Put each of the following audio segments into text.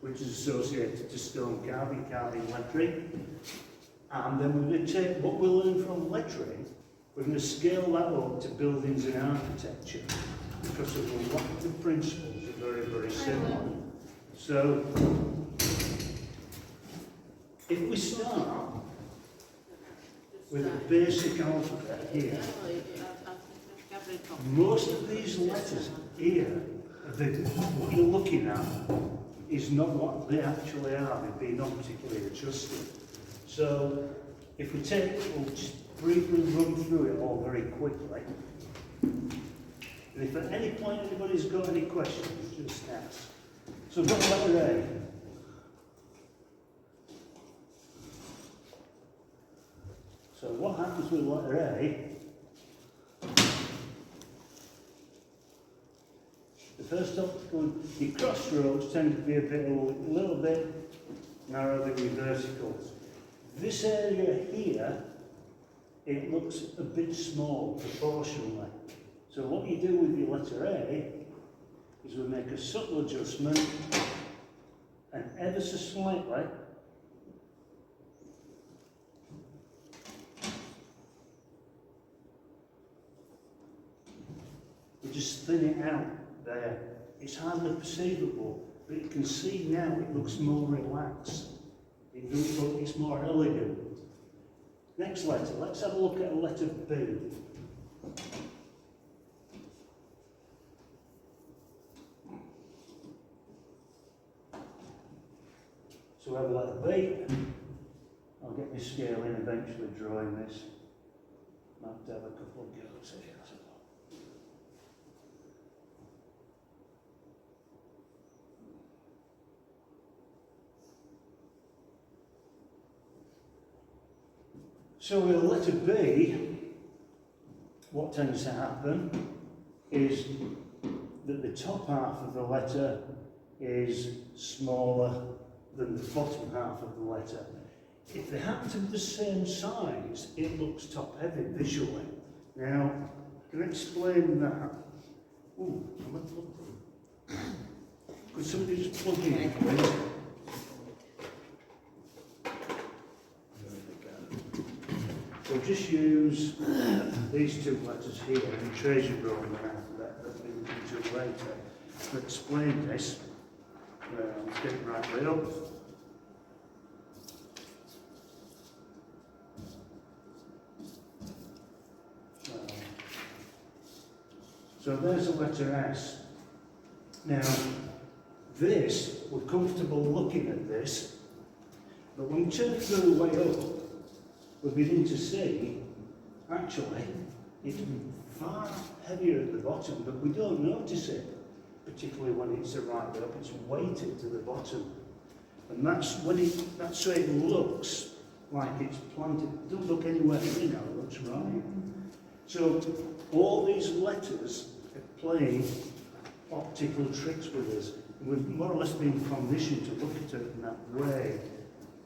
which is associated to stone carving lettering. And then we're going to take what we learn from lettering, we're going to scale that up to buildings and architecture, because of a lot of the principles are very, very similar. So, if we start with a basic alphabet here, most of these letters here, what you're looking at, is not what they actually are. They've been not particularly adjusted. So, if we'll just briefly run through it all very quickly. And if at any point anybody's got any questions, just ask. So we've got letter A. So what happens with letter A? The first obstacle, the cross strokes tend to be a little bit narrower than your verticals. This area here, it looks a bit small proportionally. So what you do with your letter A is we make a subtle adjustment, and ever so slightly, we just thin it out there. It's hardly perceivable, but you can see now it looks more relaxed. It does look, it's more elegant. Next letter, let's have a look at a letter B. So we have a letter B. I'll get my scale in eventually drawing this. Might have to have a couple of goes here. So with a letter B, what tends to happen is that the top half of the letter is smaller than the bottom half of the letter. If they happen to be the same size, it looks top heavy visually. Now, I can explain that. Ooh, could somebody just plug in, please? So just use these two letters here and treasure drawing after that we can do later to explain this. Let's get it right way up. So there's the letter S. Now, this, we're comfortable looking at this, but when we turn it the way up, we're beginning to see, actually, it's far heavier at the bottom, but we don't notice it, particularly when it's right way up. It's weighted to the bottom. And that's when that's so it looks like it's planted. It doesn't look anywhere near now, it looks right. So all these letters are playing optical tricks with us. And we've more or less been conditioned to look at it in that way.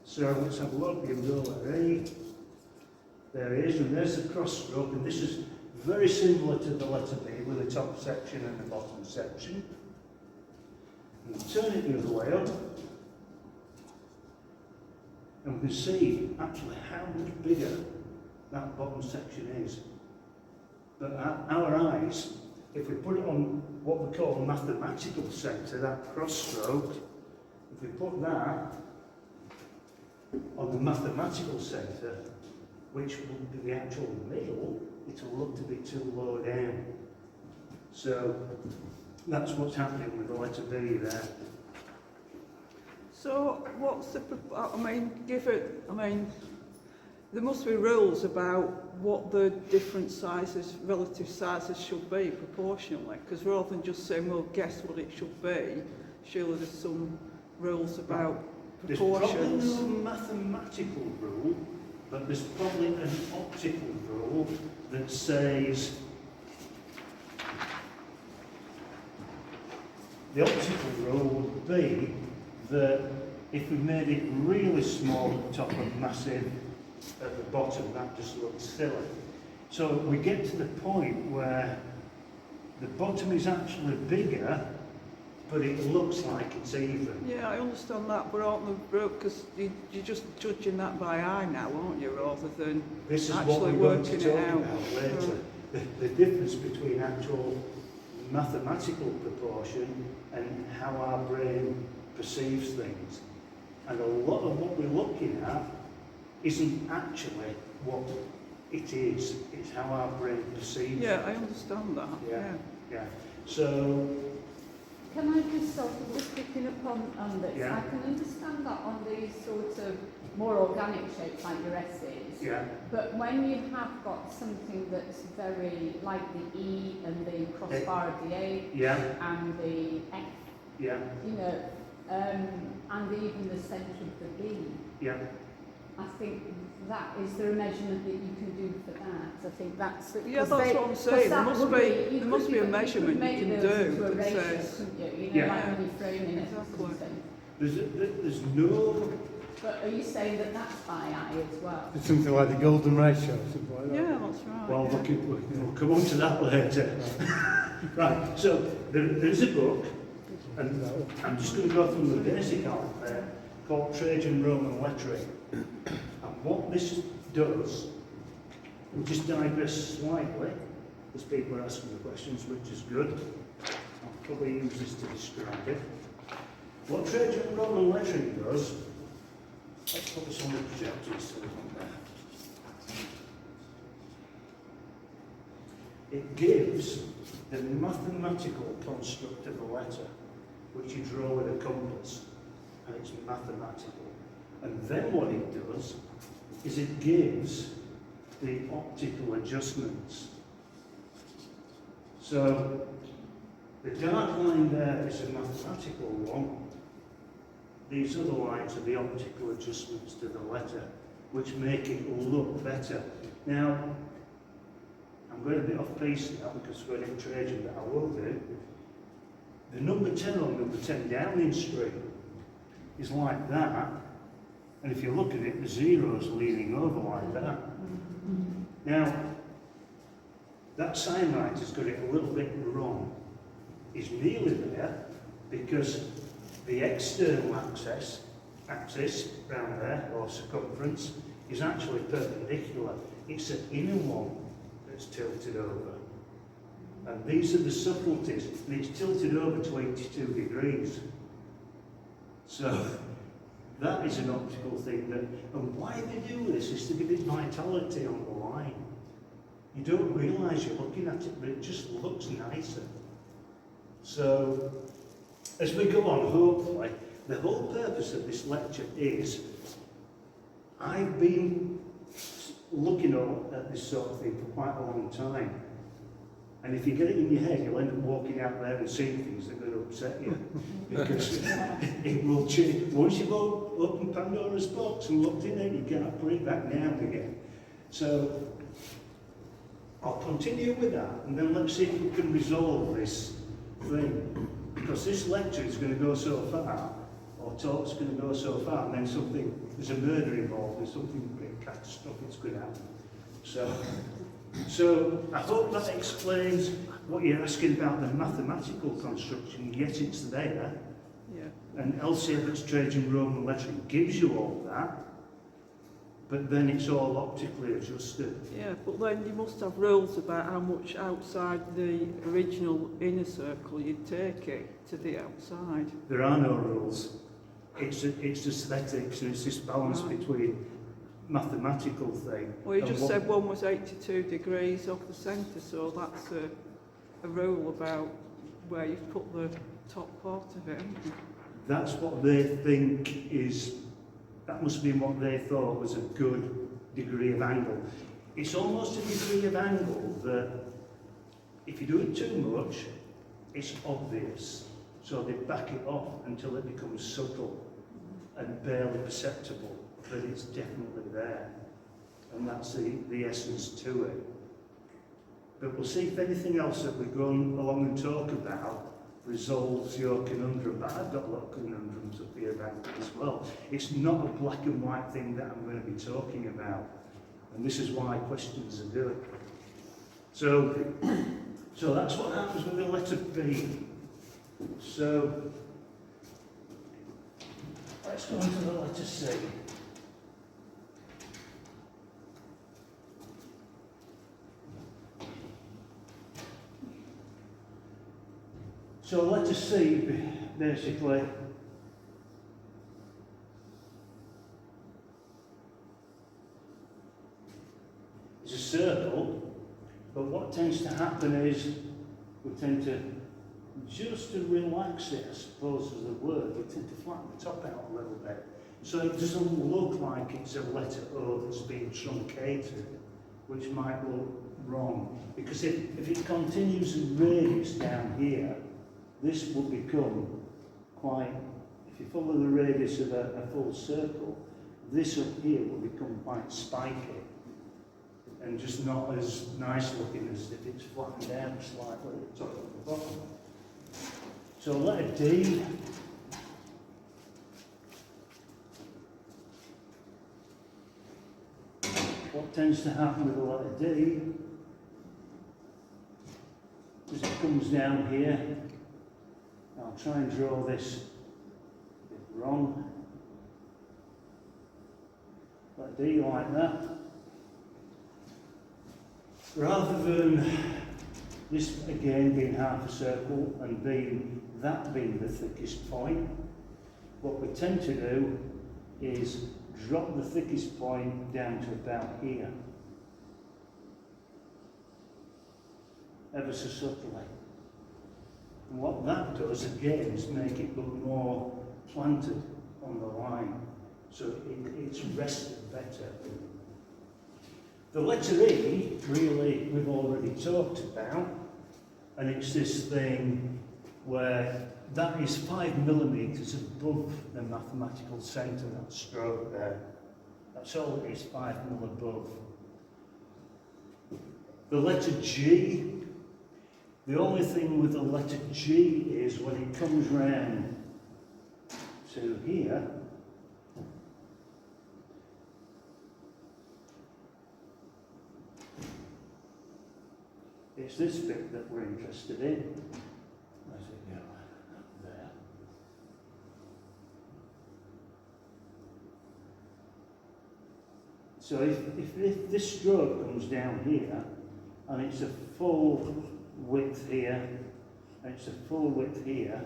So let's have a look. We've got letter A. There it is, and there's the cross stroke, and this is very similar to the letter B with the top section and the bottom section. And turn it the other way up, and we can see actually how much bigger that bottom section is. But our eyes, if we put it on what we call a mathematical centre, that cross stroke, if we put that on the mathematical centre, which will be the actual middle, it'll look to be too low down. So that's what's happening with the letter B there. So what's the, there must be rules about what the different sizes, relative sizes should be proportionally, because rather than just saying, well, guess what it should be, surely there's some rules about proportions. There's probably no mathematical rule, but there's probably an optical rule that says the optical rule would be that if we made it really small at the top and massive at the bottom, that just looks silly. So we get to the point where the bottom is actually bigger but it looks like it's even. Yeah, I understand that, but aren't the because you're just judging that by eye now, aren't you, rather than This is what actually we're going to working talk it out. about later. The difference between actual mathematical proportion and how our brain perceives things. And a lot of what we're looking at isn't actually what it is. It's how our brain perceives Yeah, it. I understand that. Yeah. Yeah. So, Can I just sort of just picking up on this? Yeah. I can understand that on these sort of more organic shapes like your S's. yeah, But when you have got something that's very like the E and the crossbar of the A yeah, and the F, yeah, you know, and even the centre of the B, yeah. I think that is there a measurement that you can do for that? I think that's Yeah, that's what I'm saying. There must be you there must could- be a could measurement make you can those do into a that ratio, says. couldn't you? You know, Yeah. like when you're framing it or Exactly. something. There's no. But are you saying that that's by eye as well? It's something like the golden ratio, something like that. Yeah, that's right. Well, yeah. we'll come on to that later. Right, so there's a book, and I'm just going to go through the basic alphabet called Trajan Roman lettering. And what this does, we'll just digress slightly, as people are asking the questions, which is good. I'll probably use this to describe it. What Trajan Roman lettering does, let's put this on the projector instead of on there. It gives the mathematical construct of a letter, which you draw with a compass, and it's mathematical. And then what it does is it gives the optical adjustments. So the dark line there is a mathematical one. These other lines are the optical adjustments to the letter, which make it look better. Now, I'm going a bit off piece now because we're in Trajan, but I will do. The number 10 on number 10 Downing Street is like that, and if you look at it, the zero's leaning over like that. Now, that sign writer's got it a little bit wrong. It's nearly there because the external axis round there, or circumference, is actually perpendicular. It's the inner one that's tilted over. And these are the subtleties, and it's tilted over to 82 degrees. So that is an optical thing. And why they do this is to give it vitality on the line. You don't realise you're looking at it, but it just looks nicer. So as we go on, hopefully, the whole purpose of this lecture is I've been looking at this sort of thing for quite a long time. And if you get it in your head, you'll end up walking out there and seeing things that are going to upset you. Because it will change. Once you've opened Pandora's box and looked in it, you can't put it back down again. So I'll continue with that, and then let's see if we can resolve this thing. Because this lecture is going to go so far, or talk's going to go so far, and then there's a murder involved, and something pretty catastrophic is going to happen. So I hope that explains what you're asking about the mathematical construction. Yes, it's there. Yeah. And L.C.'s Trajan Roman lettering gives you all that, but then it's all optically adjusted. Yeah, but then you must have rules about how much outside the original inner circle you take it to the outside. There are no rules. It's aesthetics, and it's this balance Right. between mathematical thing. Well, you and just what- said one was 82 degrees off the centre, so that's a rule about where you've put the top part of it, haven't you? That's what they think is, that must be what they thought was a good degree of angle. It's almost a degree of angle that if you do it too much, it's obvious. So they back it off until it becomes subtle and barely perceptible, but it's definitely there. And that's the essence to it. But we'll see if anything else that we go along and talk about resolves your conundrum. But I've got a lot of conundrums up here about it as well. It's not a black and white thing that I'm going to be talking about. And this is why questions are good. So that's what happens with the letter B. So, let's go on to the letter C. So letter C, basically, is a circle, but what tends to happen is we tend to, just to relax it, I suppose is the word, we tend to flatten the top out a little bit. So it doesn't look like it's a letter O that's been truncated, which might look wrong. Because if it continues in radius down here, this will become quite, if you follow the radius of a full circle, this up here will become quite spiky and just not as nice looking as if it's flattened out slightly at the top and the bottom. So letter D. What tends to happen with the letter D is it comes down here. I'll try and draw this a bit wrong. Letter D like that. Rather than this again being half a circle and that being the thickest point, what we tend to do is drop the thickest point down to about here, ever so subtly. And what that does again is make it look more planted on the line, so it's rested better. The letter E, really, we've already talked about, and it's this thing where that is 5 millimetres above the mathematical centre, that stroke there. That's all it is, 5 mil above. The letter G, the only thing with the letter G is when it comes round to here, it's this bit that we're interested in. Where's it go? There. So if this stroke comes down here, and it's a full width here, and it's a full width here,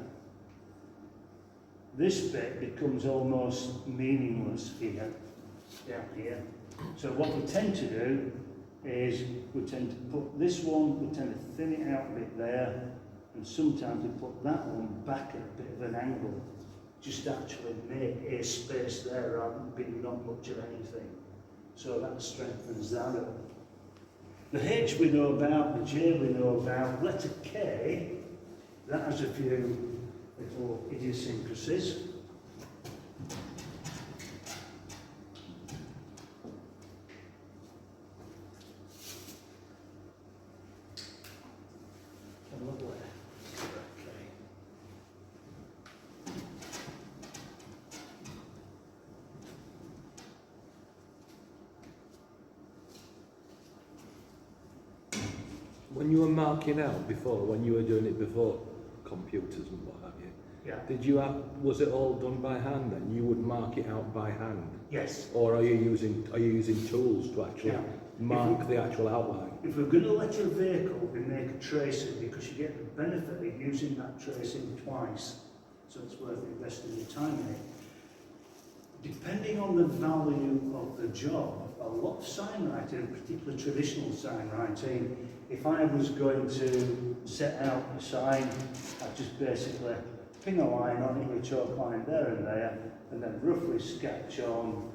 this bit becomes almost meaningless here, down here. So what we tend to do is we tend to put this one, we tend to thin it out a bit there, and sometimes we put that one back at a bit of an angle, just actually make a space there rather than being not much of anything. So that strengthens that up. The H we know about, the J we know about, letter K, that has a few little idiosyncrasies. When you were marking out before, when you were doing it before computers and what have you, Yeah. was it all done by hand then? You would mark it out by hand? Yes. Or are you using tools to actually Yeah. mark the actual outline? If we're going to let a vehicle, we make a tracing because you get the benefit of using that tracing twice. So it's worth investing your time in it. Depending on the value of the job, a lot of sign writing, particularly traditional sign writing, if I was going to set out a sign, I'd just basically ping a line on it with a chalk line there and then roughly sketch on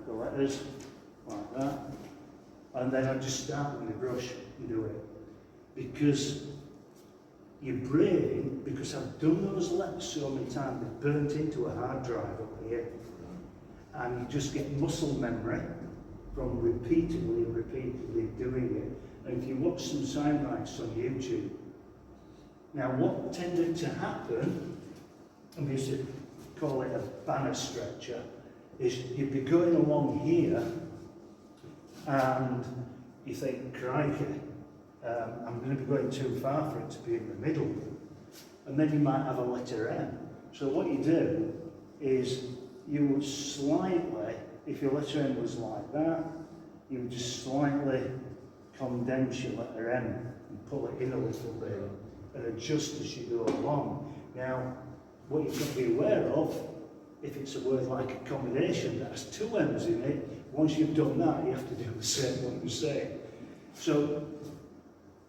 the letters like that. And then I'd just start with the brush and do it. Because your brain, because I've done those letters so many times, they're burnt into a hard drive up here. And you just get muscle memory from repeatedly doing it. And if you watch some sign writes on YouTube, now what tended to happen, and we used to call it a banner stretcher, is you'd be going along here and you think, crikey, I'm going to be going too far for it to be in the middle. and then you might have a letter M. So what you do is you would slightly, if your letter M was like that, you would just slightly condense your letter M and pull it in a little bit and adjust as you go along. Now, what you've got to be aware of, if it's a word like accommodation that has two M's in it, once you've done that, you have to do the same one you say. So,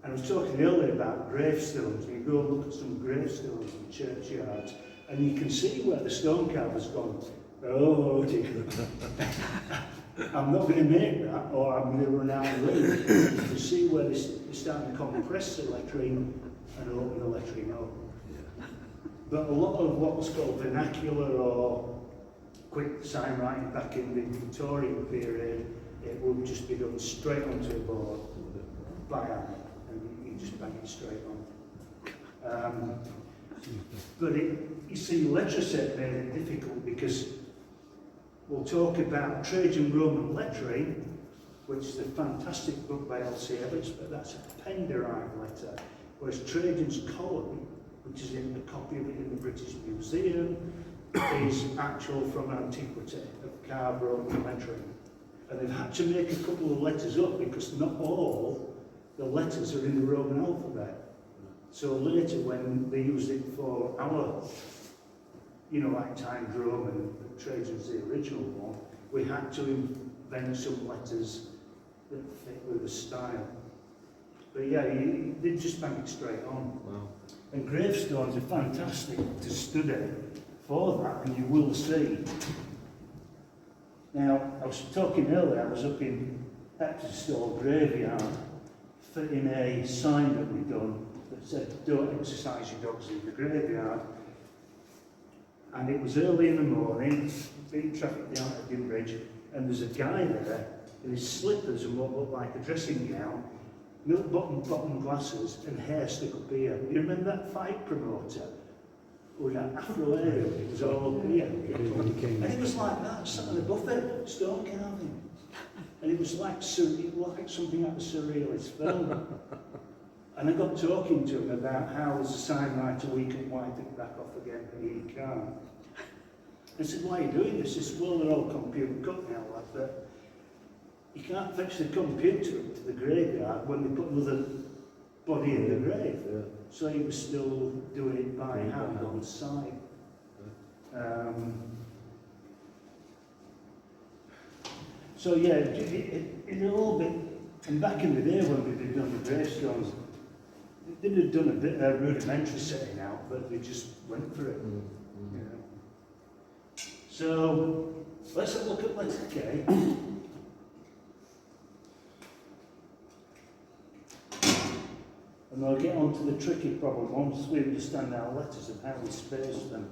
I was talking earlier about gravestones. You go and look at some gravestones in churchyards, and you can see where the stone carver's gone, oh dear, I'm not going to make that, or I'm going to run out of room. You can see where they're starting to compress the lettering and open the lettering up. But a lot of what was called vernacular or quick sign writing back in the Victorian period, it would just be done straight onto a board by hand, and you just bang it straight on. But you see, lettering made it difficult because we'll talk about Trajan Roman lettering, which is a fantastic book by L.C. Evarts, but that's a pen-derived letter, whereas Trajan's column, which is in a copy of it in the British Museum, is actual from antiquity of carved Roman lettering. And they've had to make a couple of letters up because not all the letters are in the Roman alphabet. So later, when they used it for our, like Times Roman, Trajan's the original one, we had to invent some letters that fit with the style. But yeah, they just bang it straight on. Wow. And gravestones are fantastic to study for that, and you will see. Now, I was talking earlier, I was up in Heptonstall Graveyard, fitting a sign that we'd done that said, don't exercise your dogs in the graveyard. And it was early in the morning, big traffic down at Gimbridge, and there's a guy there in his slippers and what looked like a dressing gown, milk bottom glasses and hair stuck up here. You remember that fight promoter? With that afro area, it was all up here. And it was like that, sat on the buffet, stone carving. And it was like something out of a surrealist film. And I got talking to him about how as a sign writer we can wipe it back off again, but he can't. I said, why are you doing this? He said, well, they're all computer cut now, like that. You can't fetch the computer up to the graveyard when they put another body in the grave. Yeah. So he was still doing it by hand on the side. So yeah, it a little bit, and back in the day when we did on the gravestones, they did have done a bit of rudimentary setting out, but they just went for it. You know. So let's have a look at letter K. And we'll get on to the tricky problem once we understand our letters and how we space them.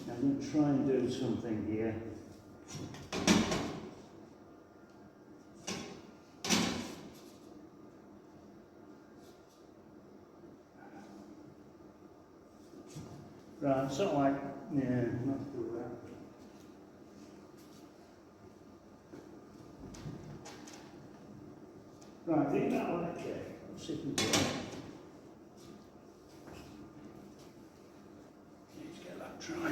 I'm going to try and do something here. Right, sort of like, yeah, not do that. Right, think that one, okay. Let's see if we can need to get that dry.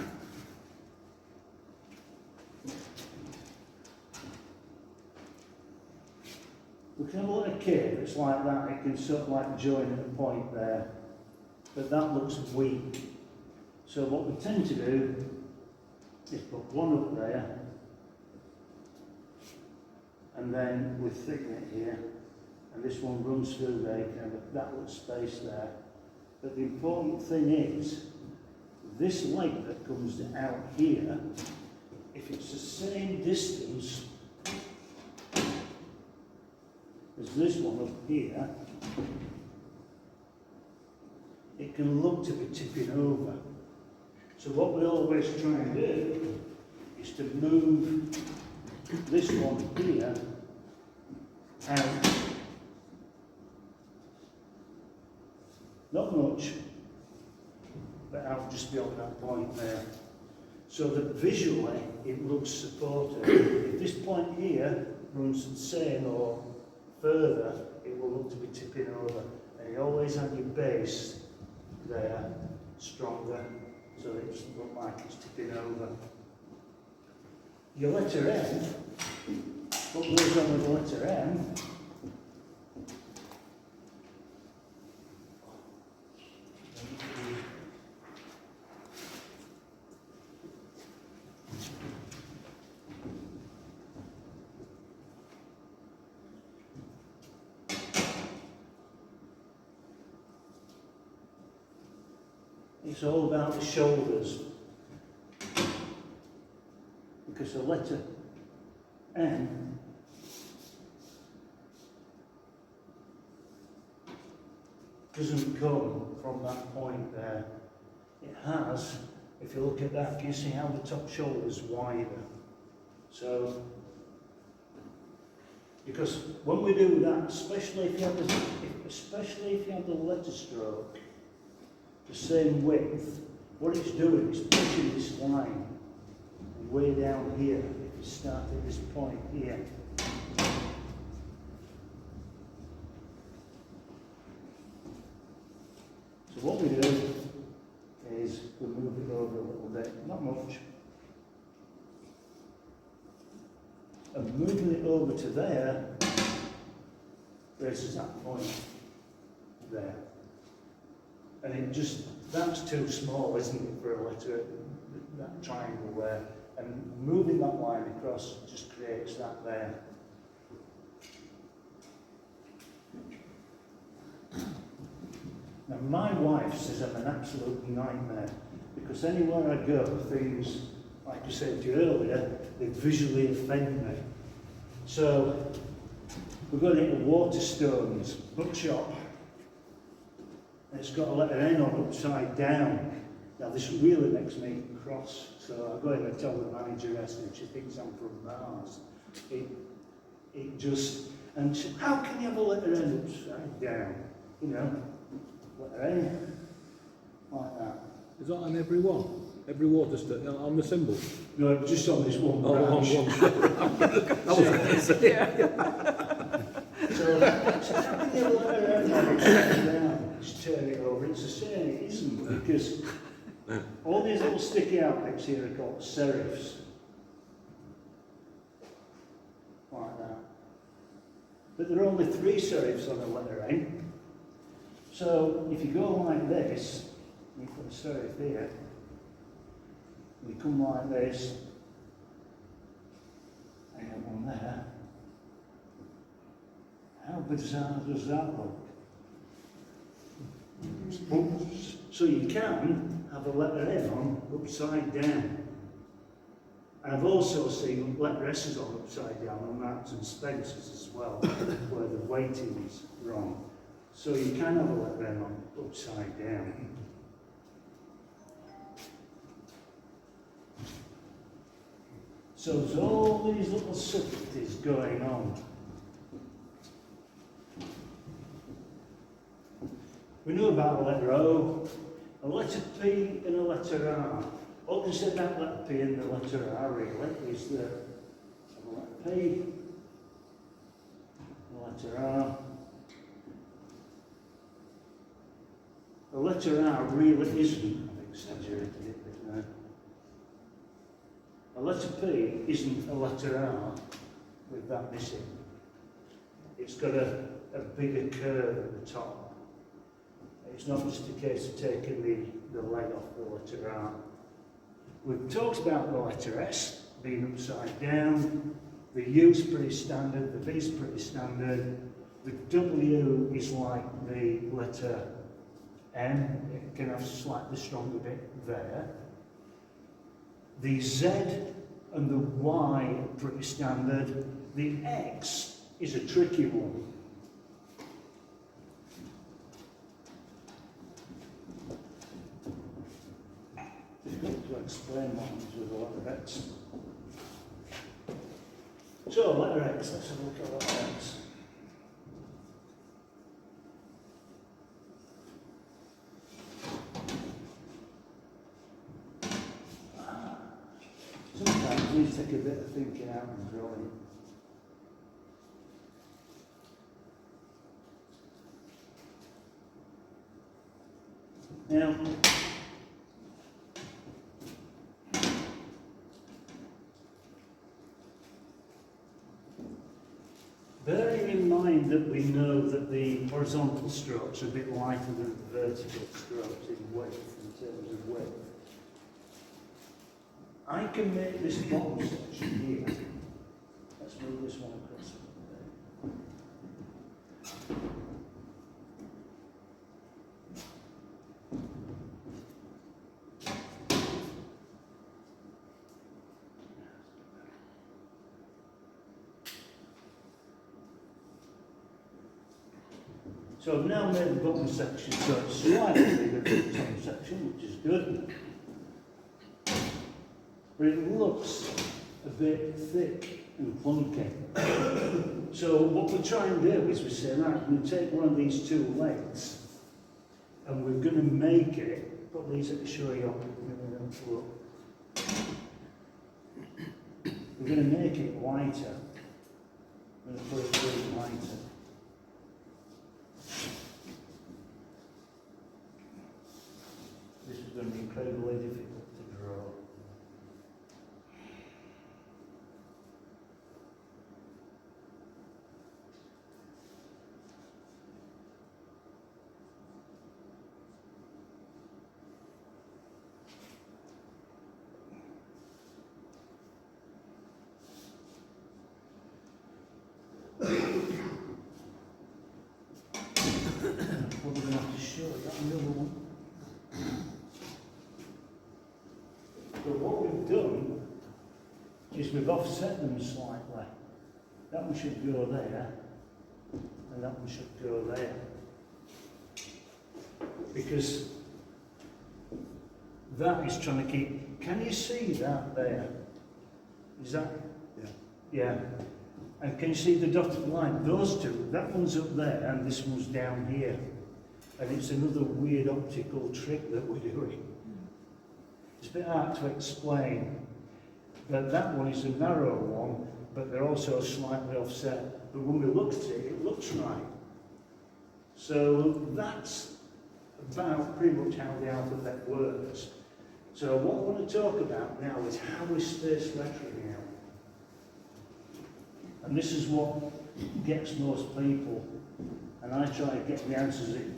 We can have a look at K that's like that, it can sort of like join at a point there, but that looks weak. So what we tend to do is put one up there, and then we thicken it here. And this one runs through there, you can have that little space there. But the important thing is, this leg that comes out here, if it's the same distance as this one up here, it can look to be tipping over. So what we always try and do is to move this one here out. Not much, but out just beyond that point there. So that visually it looks supported. If this point here runs the same or further, it will look to be tipping over. And you always have your base there stronger, so that it doesn't look like it's tipping over. Your letter M, what goes on with the letter M, it's all about the shoulders. Because the letter N doesn't come from that point there. It has, if you look at that, can you see how the top shoulder's wider? So, because when we do that, especially if you have the letter stroke the same width, what it's doing is pushing this line way down here. If you start at this point here. So what we do is we move it over a little bit, not much. And moving it over to there raises that point there. And it just, that's too small, isn't it, for a letter, that triangle there. And moving that line across just creates that there. Now my wife says I'm an absolute nightmare because anywhere I go, things, like I said to you earlier, they visually offend me. So we're going into Waterstones bookshop, and it's got a letter N on upside down. Now this really makes me cross, so I go in and tell the manageress, and she thinks I'm from Mars. It just, and she, how can you have a letter N upside down? You know, letter N, like that. Is that on every one? Every water on the symbol? No, just on this one Oh, branch. I was going to say. So how can you have a letter N upside down? Just turn it over. It's a shame it isn't, because all these little sticky out bits here are called serifs. Like that. But there are only 3 serifs on a letter N. So if you go like this, you put a serif here, you come like this, and you have one there. How bizarre does that look? So you can have a letter N on upside down. And I've also seen letter S's on upside down on Marks and Spencer's as well, where the weighting is wrong. So you can have a letter N on upside down. So there's all these little subtleties going on. We know about a letter O, a letter P and a letter R. All can say about letter P and the letter R really is the letter P, the letter R. The letter R really isn't, I've exaggerated it a bit now. A letter P isn't a letter R with that missing. It's got a bigger curve at the top. It's not just a case of taking the leg off the letter R. We've talked about the letter S being upside down. The U's pretty standard, the V's pretty standard. The W is like the letter M. It can have a slightly stronger bit there. The Z and the Y are pretty standard. The X is a tricky one. Difficult to explain what happens with the letter X. So, letter X, let's have a look at letter X. Sometimes these take a bit of thinking out and drawing. Now, bearing in mind that we know that the horizontal strokes are a bit lighter than the vertical strokes in width, in terms of width, I can make this bottom section here. Let's move this one across a little bit. So I've now made the bottom section so it's slightly bigger than the top section, which is good. But it looks a bit thick and clunky. So what we try and do is we say, right, we're going to take one of these two legs and we're going to make it, put these at the show you look. We're going to make it lighter. We're going to put it a bit lighter. This is going to be incredibly difficult to draw. Probably going to have to show you another one. But what we've done is we've offset them slightly. That one should go there, and that one should go there. Because that is trying to keep, can you see that there? Is that? Yeah. Yeah. And can you see the dotted line? Those two, that one's up there and this one's down here. And it's another weird optical trick that we're doing. It's a bit hard to explain, but that one is a narrow one, but they're also slightly offset. But when we look at it, it looks right. So that's about pretty much how the alphabet works. So what I want to talk about now is how we space lettering out. And this is what gets most people, and I try to get the answers in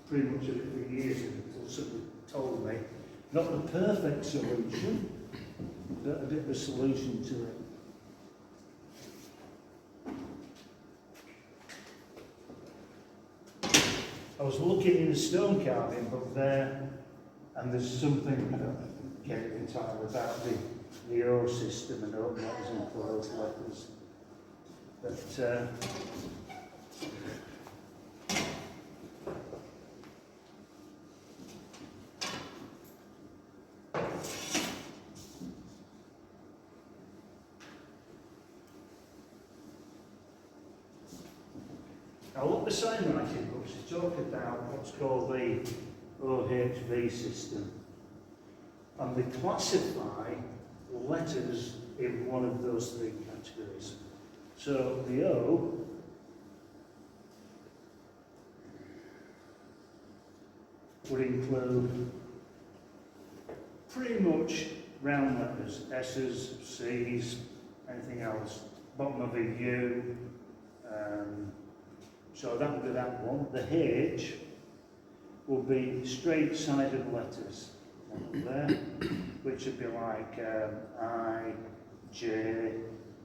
pretty much every year until someone told me, not the perfect solution, but a bit of a solution to it. I was looking in the stone carving book there, and there's something, I don't get it entirely, about the O system and open letters and closed letters. But now what the signwriting books talk about what's called the OHV system, and they classify letters in one of those three categories. So the O would include pretty much round letters, S's, C's, anything else, bottom of a U, so that would be that one. The H will be straight-sided letters, one there, which would be like I, J,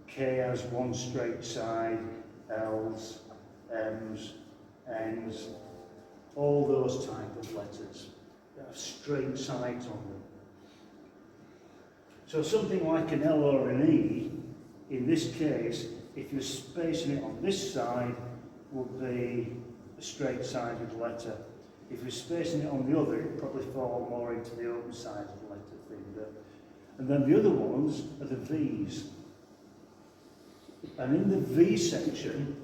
K has one straight side, L's, M's, N's, all those type of letters that have straight sides on them. So something like an L or an E, in this case, if you're spacing it on this side, would be a straight-sided letter. If you're spacing it on the other, it would probably fall more into the open-sided letter thing. And then the other ones are the V's. And in the V section,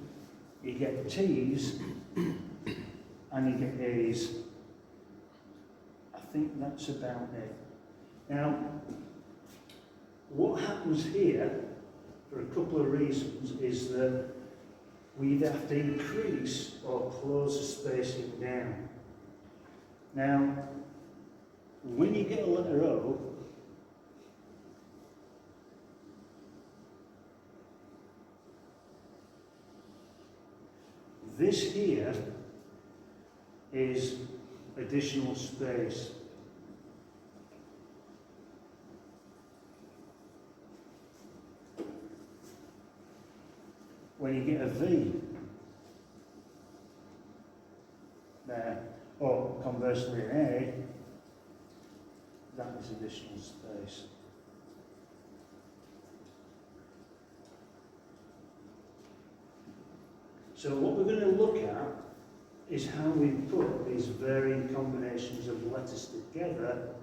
you get T's and you get A's. I think that's about it. Now, what happens here, for a couple of reasons, is that we either have to increase or close the spacing down. Now, when you get a letter O, this here is additional space. When you get a V, there, or conversely an A, that is additional space. So what we're going to look at is how we put these varying combinations of letters together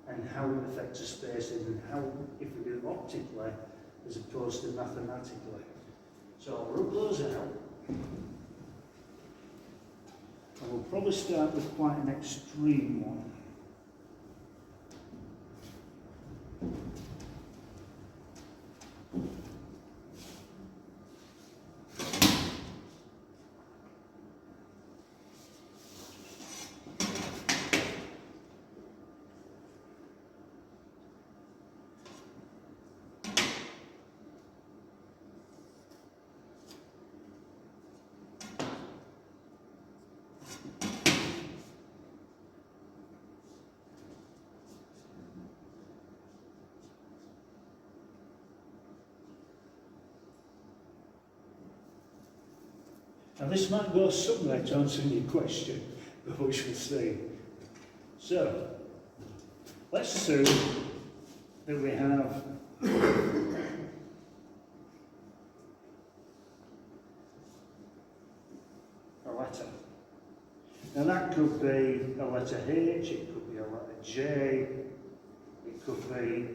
and how it affects the spacing and how, if we do it optically as opposed to mathematically. So I'll rub those out. And we'll probably start with quite an extreme one. Now this might go somewhere to answer your question, but we shall see. So, let's assume that we have a letter. Now that could be a letter H, it could be a letter J, it could be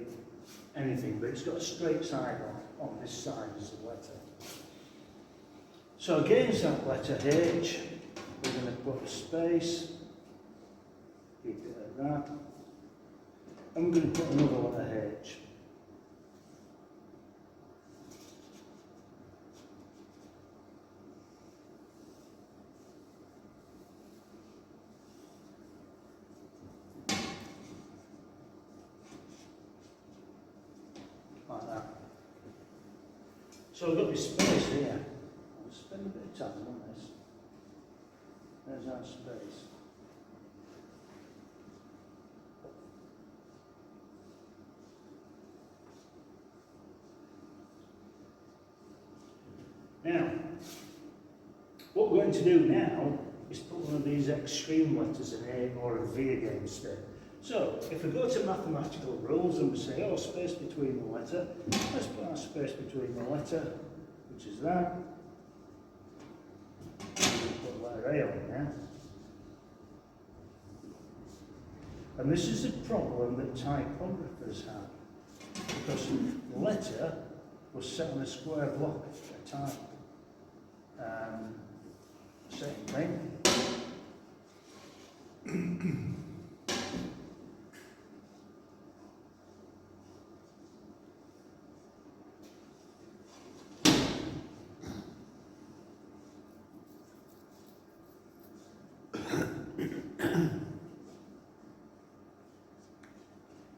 anything, but it's got a straight side on this side as a letter. So against that letter H, we're going to put a space, keep it at that, and we're going to put another letter H. Like that. So we've got this space here. I'll spend a bit of time on this. There's our space. Now, what we're going to do now is put one of these extreme letters, an A or a V against it. So, if we go to mathematical rules and we say, oh, space between the letter, let's put our space between the letter, which is that. Put letter A on there. And this is a problem that typographers have, because the letter was set on a square block at a time. Same thing.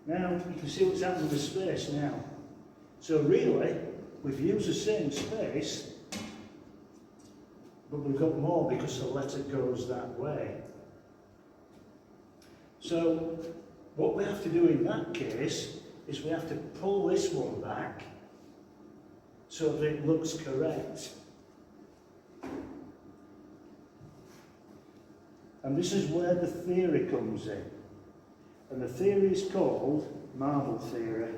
Now, you can see what's happened with the space now. So really, we've used the same space, but we've got more because the letter goes that way. So, what we have to do in that case is we have to pull this one back so that it looks correct. And this is where the theory comes in. And the theory is called marble theory.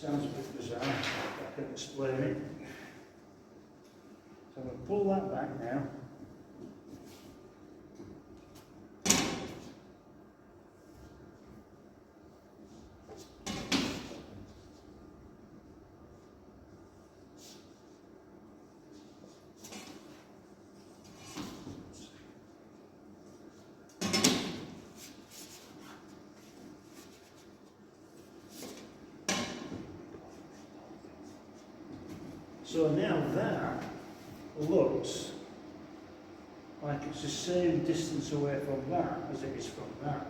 Sounds a bit bizarre, but I can explain it. So I'm going to pull that back now. So now that looks like it's the same distance away from that as it is from that,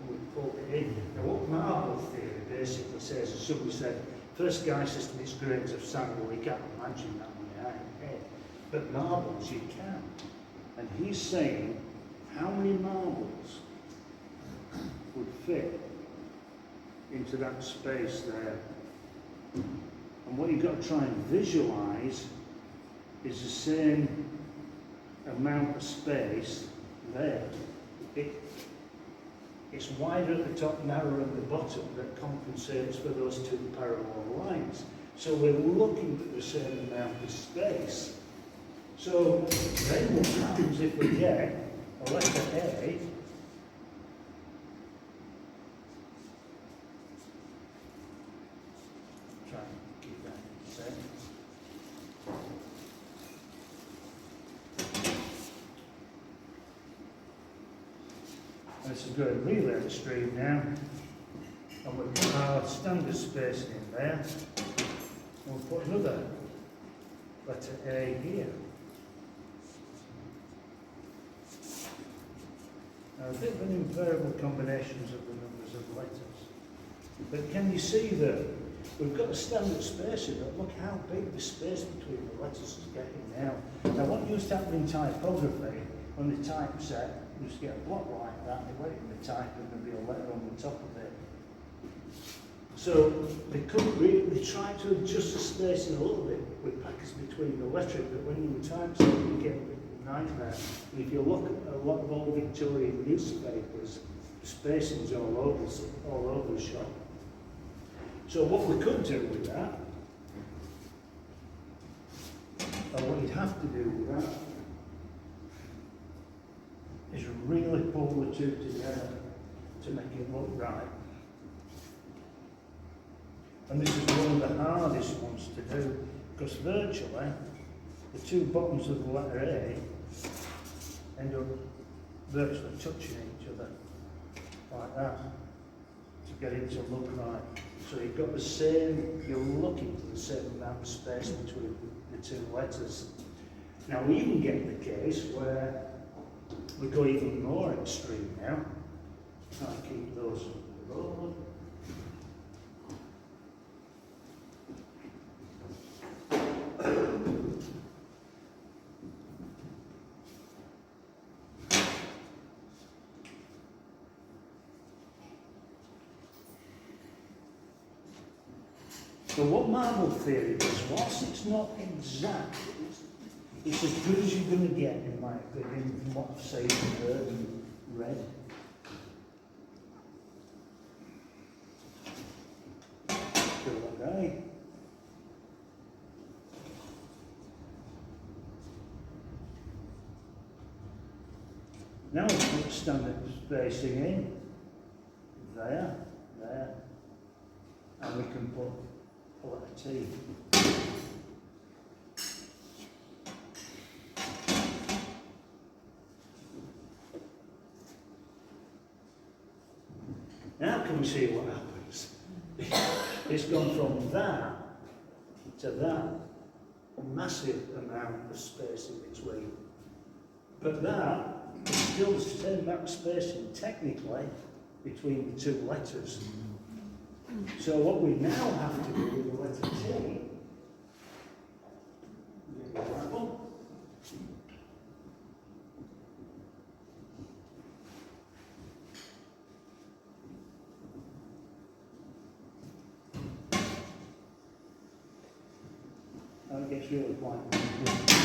and we pull it in. Now what marble theory basically says, as somebody said, first guy says to me it's grains of sand, well you can't imagine that on your head, but marbles you can. And he's saying, how many marbles would fit into that space there? And what you've got to try and visualise is the same amount of space there. It's wider at the top, narrower at the bottom, that compensates for those two parallel lines. So we're looking at the same amount of space. So then what happens if we get a letter A try and keep that the same. This is going really upstream now, and we'll put our standard spacing in there, and we'll put another letter A here. Now, a bit of an invariable combinations of the numbers of letters. But can you see that we've got a standard spacing, but look how big the space between the letters is getting now. Now what used to happen in typography, when the typeset used to get a block like that, they went in the type and there'd be a letter on the top of it. So they couldn't really, they tried to adjust the spacing a little bit with packets between the lettering, but when you typeset you get a nightmare. And if you look at a lot of old Victorian newspapers, the spacing's all over the shop. So what we could do with that, or what you'd have to do with that, is really pull the two together to make it look right. And this is one of the hardest ones to do, because virtually the two bottoms of the letter A end up virtually touching each other like that to get it to look right. So you've got the same, you're looking for the same amount of space between the two letters. Now we even get the case where we go even more extreme now. Try and keep those rolling. So what marble theory is, whilst it's not exact, it's as good as you're going to get, in my opinion, from what I've seen and heard and read. Still okay. Now we put standard spacing in. There, there. And we can put a letter T. Now can we see what happens? It's gone from that to that massive amount of space in between. But that is still the same amount of spacing technically between the two letters. So what we now have to do with the letter T, and it gets really quite complicated.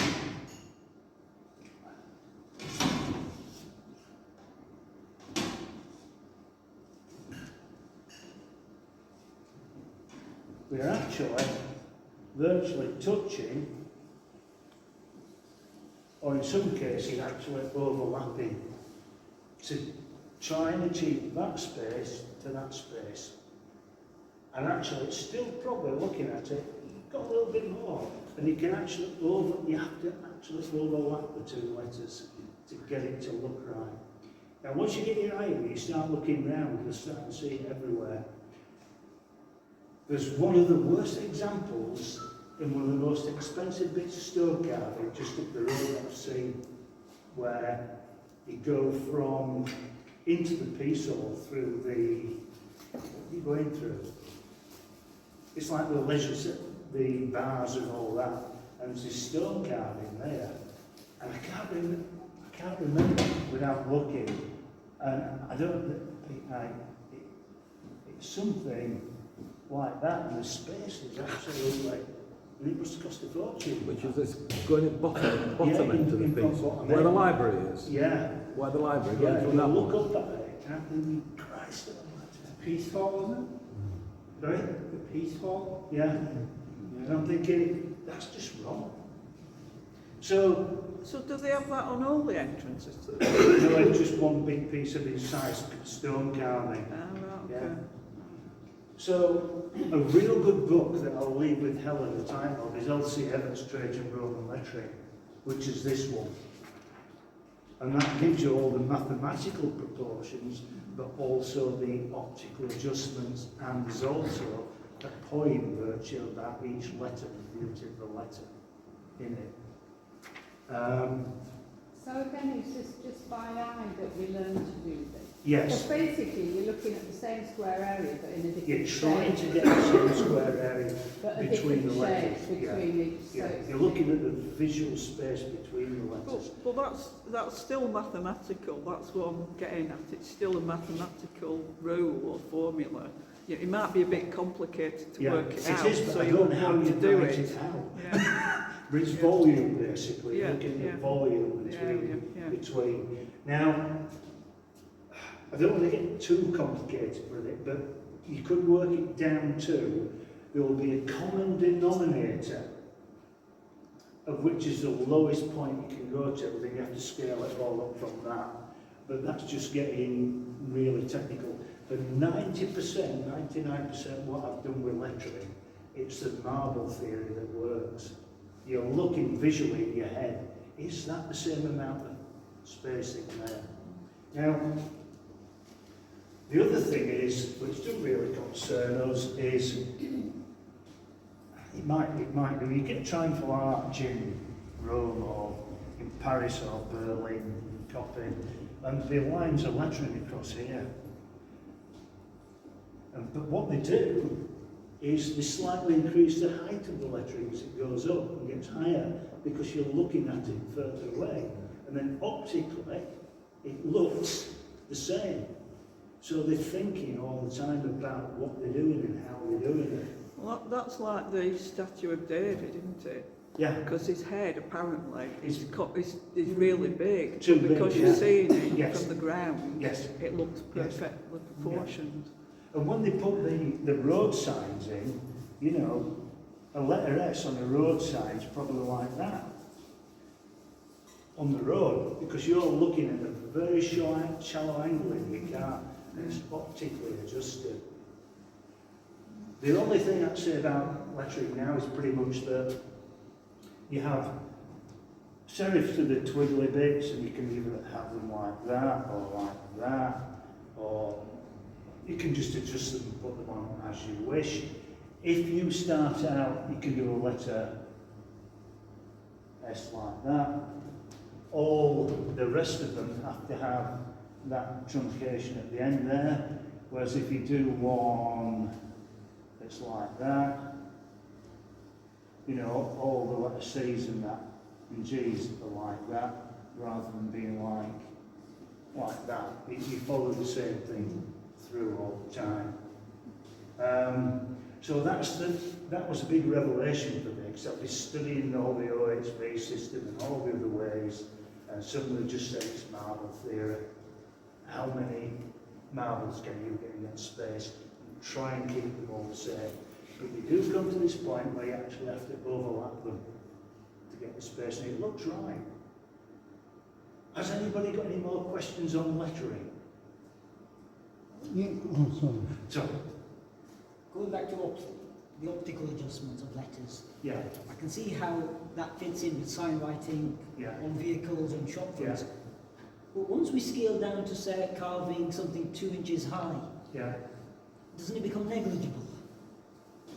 We're actually virtually touching, or in some cases actually overlapping, to try and achieve that space to that space. And actually it's still probably looking at it, you've got a little bit more, and you can actually you have to actually overlap the two letters to get it to look right. Now once you get your eye in, you start looking round, you'll start to see it everywhere. There's one of the worst examples in one of the most expensive bits of stone carving just up the road that I've seen. where you go from into the piece hall through what are you going through? It's like the leisure, the bars and all that, and there's this stone carving there, and I can't remember without looking, and I don't, it's something like that, and the space is absolutely, and it must cost a fortune. Which is this going at bottom Yeah, end of the in piece, bottom where the end. library is. Yeah, Where the library, yeah, going and through you that look one. up at it, and I think, Christ almighty. Peace Hall, isn't Sorry? it? The Peace Hall? Yeah. And I'm thinking, that's just wrong. So, So do they have that on all the entrances? no, it's just one big piece of incised stone carving. Ah, right, Yeah. okay. So, a real good book that I'll leave with Helen the title of is Elsie Everett's Trajan Roman Lettering, which is this one. And that gives you all the mathematical proportions, but also the optical adjustments, and there's also a poem virtue about each letter, the beauty of the letter in it. So again, it's just by eye that we learn to do this. Yes, So basically, you're looking at the same square area, but in a different you're trying shape. to get the same square area But a between different the letters. shape between each. So Yeah, it's- you're looking at the visual space between the letters. But that's still mathematical. That's what I'm getting at. It's still a mathematical rule or formula. Yeah, it might be a bit complicated to work it out, is, but so I you don't won't know how want you to do write it. it out. Yeah, But it's volume, basically, Yeah, looking yeah. at volume yeah, between, yeah. between. Now, I don't want to get too complicated with it, but you could work it down to, there will be a common denominator, of which is the lowest point you can go to, then you have to scale it all up from that. But that's just getting really technical. But 90%, 99% what I've done with lettering, it's the marble theory that works. You're looking visually in your head, is that the same amount of spacing there? Now, the other thing is, which doesn't really concern us, is it might do. You get triumphal arch in Rome or in Paris or Berlin, copy, and the lines are lettering across here. But what they do is they slightly increase the height of the lettering as it goes up and gets higher, because you're looking at it further away. And then optically, it looks the same. So they're thinking all the time about what they're doing and how they're doing it. Well, that's like the statue of David, isn't it? Yeah, Because his head apparently Is- is really big. Too big, Because yeah. you're seeing it Yes. from the ground, yes. it looks Yes. perfectly proportioned. And when they put the road signs in, you know, a letter S on a road sign is probably like that on the road, because you're looking at a very shallow angle and you can't, and it's optically adjusted. The only thing I'd say about lettering now is pretty much that you have serifs to the twiddly bits, and you can either have them like that or like that, or you can just adjust them and put them on as you wish. If you start out, you can do a letter S like that. All the rest of them have to have that truncation at the end there, whereas if you do one that's like that, you know, all the letter C's and that and G's are like that, rather than being like that. You follow the same thing through all the time. So that was a big revelation for me, because I've been studying all the OHV system and all the other ways, and somebody just said it's marble theory. How many marbles can you get in that space? And try and keep them all the same. But you do come to this point where you actually have to overlap them to get the space, and it looks right. Has anybody got any more questions on lettering? Yeah, oh, sorry. So, Going back to the optical adjustment of letters, yeah, I can see how that fits in with sign writing yeah, on vehicles and shop fronts. Yeah. But once we scale down to, say, carving something 2 inches high, yeah. doesn't it become negligible?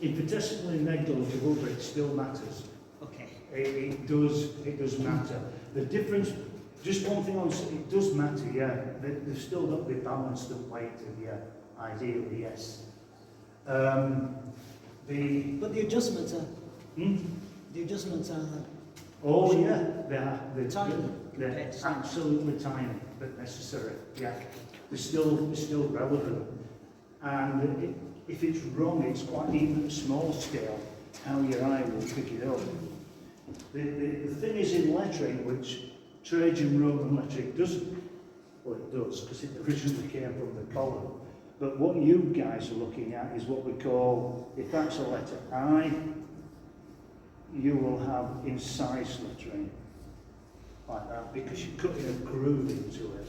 Infinitesimally negligible, but it still matters. Okay. It does matter. The difference, Just one thing on, it does matter, yeah. They've still got to be balanced and weighted, yeah. Ideally, yes. But the adjustments are, Hmm? the adjustments are Oh yeah, they're Tiny They're compared to some. absolutely tiny, but necessary. Yeah, they're still relevant. And if it's wrong, it's quite even at small scale how your eye will pick it up. The thing is in lettering, which Trajan Roman lettering doesn't. Well, it does because it originally came from the column. But what you guys are looking at is what we call, if that's a letter I, you will have incise lettering like that because you're cutting a groove into it.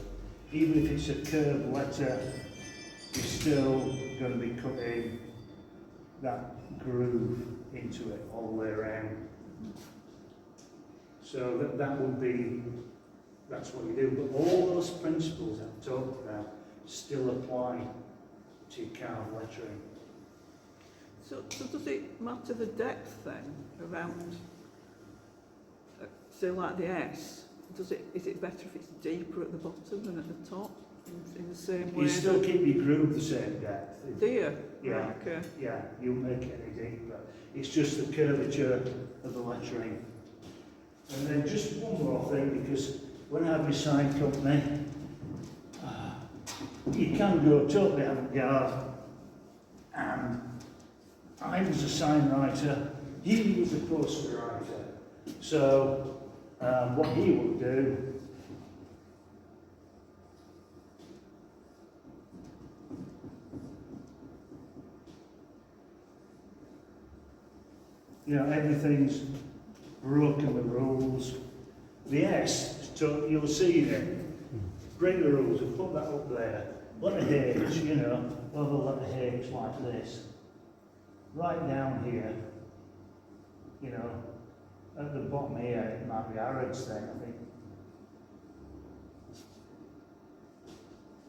Even if it's a curved letter, you're still going to be cutting that groove into it all the way around. So that would be, that's what you do. But all those principles I've talked about still apply to carved lettering. So does it matter the depth then around, say like the S? Is it better if it's deeper at the bottom than at the top in the same way? You still keep your groove the same depth. Do you? Yeah. Right, okay. Yeah, you'll make it any deeper. It's just the curvature of the lettering. And then just one more thing, because when I have my sign company, you can go totally avant-garde. And I was a sign writer, he was a poster writer. So what he would do, you know, everything's broken the rules. The S, you'll see it. Break the rules and put that up there. Letter H, you know, over letter H like this. Right down here, you know, at the bottom here, it might be Arab's thing, I think.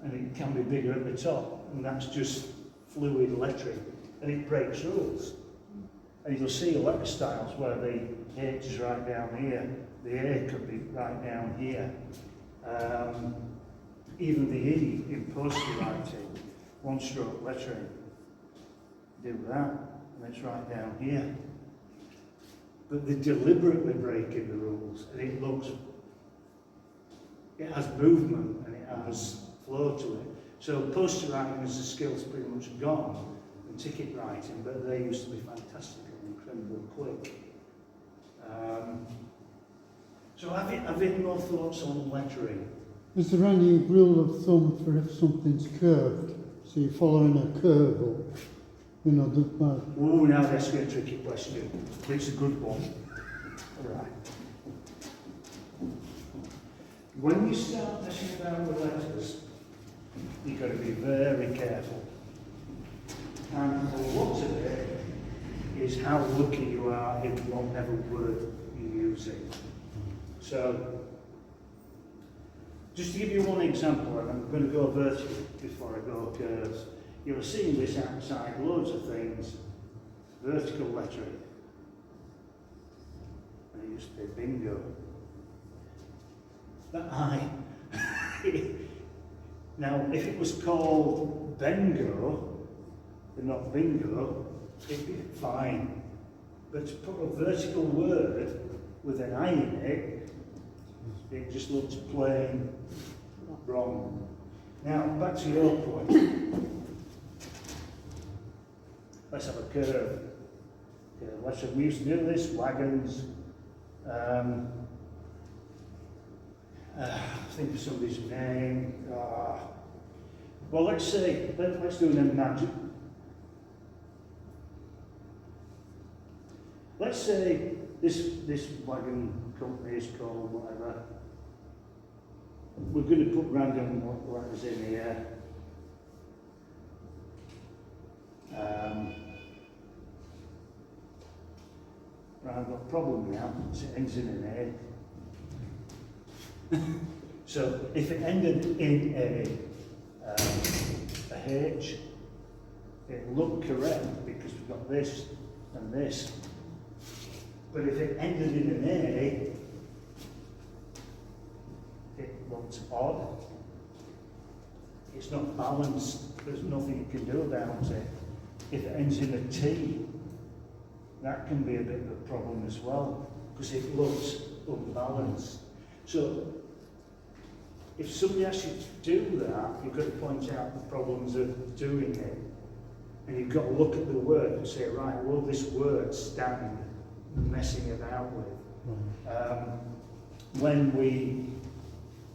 And it can be bigger at the top, and that's just fluid lettering, and it breaks rules. And you'll see letter styles where the H is right down here, the A could be right down here. Even the E in poster writing, one stroke lettering, do that, and it's right down here. But they're deliberately breaking the rules, and it has movement and it has flow to it. So poster writing as a skill's pretty much gone, and ticket writing, but they used to be fantastic and incredibly quick. So have you more thoughts on lettering? Is there any rule of thumb for if something's curved? So you're following a curve up, you know, Oh, now that's a tricky question. It's a good one. All right. When you start messing around with letters, you've got to be very careful. And a lot of it is how lucky you are in whatever word you're using. So, just to give you one example, and I'm going to go vertical before I go curves. You'll have seen this outside, loads of things, vertical lettering. And it used to be bingo. But now, if it was called Bengo, and not bingo, it'd be fine. But to put a vertical word with an I in it, it just looks plain wrong. Now, back to your point. Let's have a curve. Okay, we used to do this, wagons. Think of somebody's name. Well, let's say, let's do an imagine. Let's say this wagon company is called whatever. We're going to put random letters in here. Right, I've got a problem now. It ends in an A. So if it ended in a H, it looked correct because we've got this and this. But if it ended in an A, difficult order. It's not balanced, there's nothing you can do about it. If it ends in a T, that can be a bit of a problem as well, because it looks unbalanced. So, if somebody asks you to do that, you've got to point out the problems of doing it. And you've got to look at the word and say, right, will this word stand messing about with?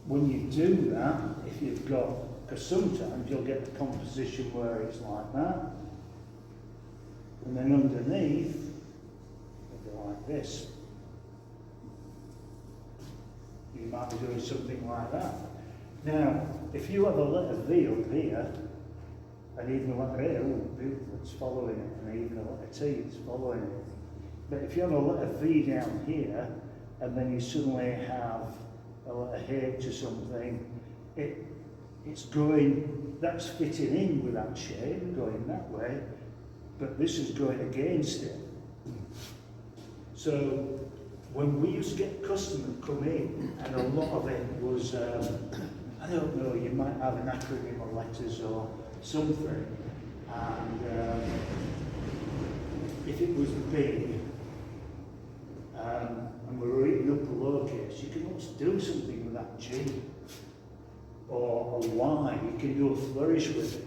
When you do that, if you've got, because sometimes you'll get a composition where it's like that, and then underneath, it'll be like this. You might be doing something like that. Now, if you have a letter V up here, and even a letter A, oh, beautiful, it's following it, and even a letter T, it's following it. But if you have a letter V down here, and then you suddenly have a letter H or something, it's going, that's fitting in with that shape, going that way, but this is going against it. So, when we used to get customers come in, and a lot of it was, I don't know, you might have an acronym of letters or something, and if it was big, and we were reading up a lowercase, you can almost do something with that G, or a Y, you can do a flourish with it.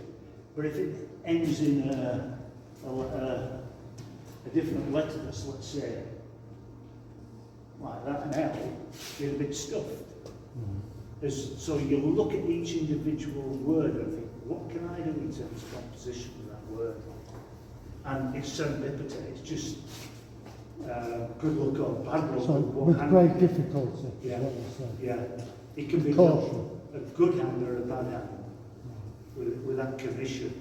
But if it ends in a different letter, let's say, like that, an L, you're a bit stuffed. So you look at each individual word and think, what can I do in terms of composition with that word? And it's serendipity, it's just good luck or bad luck. So with great difficulty, is Yeah. what you're saying. Yeah, it can be Caution. a good hand or a bad hand with that commission.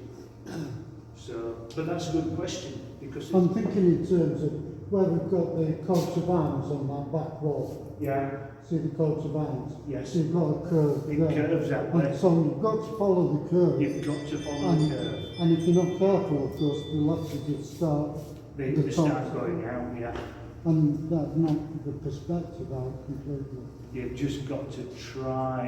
So, but that's a good question, because I'm thinking in terms of where we've got the coats of arms on that back wall. yeah, See the coats of arms? yes, So you've got a curve it there. curves out And there. so you've got to follow the curve. You've got to follow the curve. And if you're not careful, of course, the letters just start They the start top. going out, yeah. And that knocked the perspective out completely. You've just got to try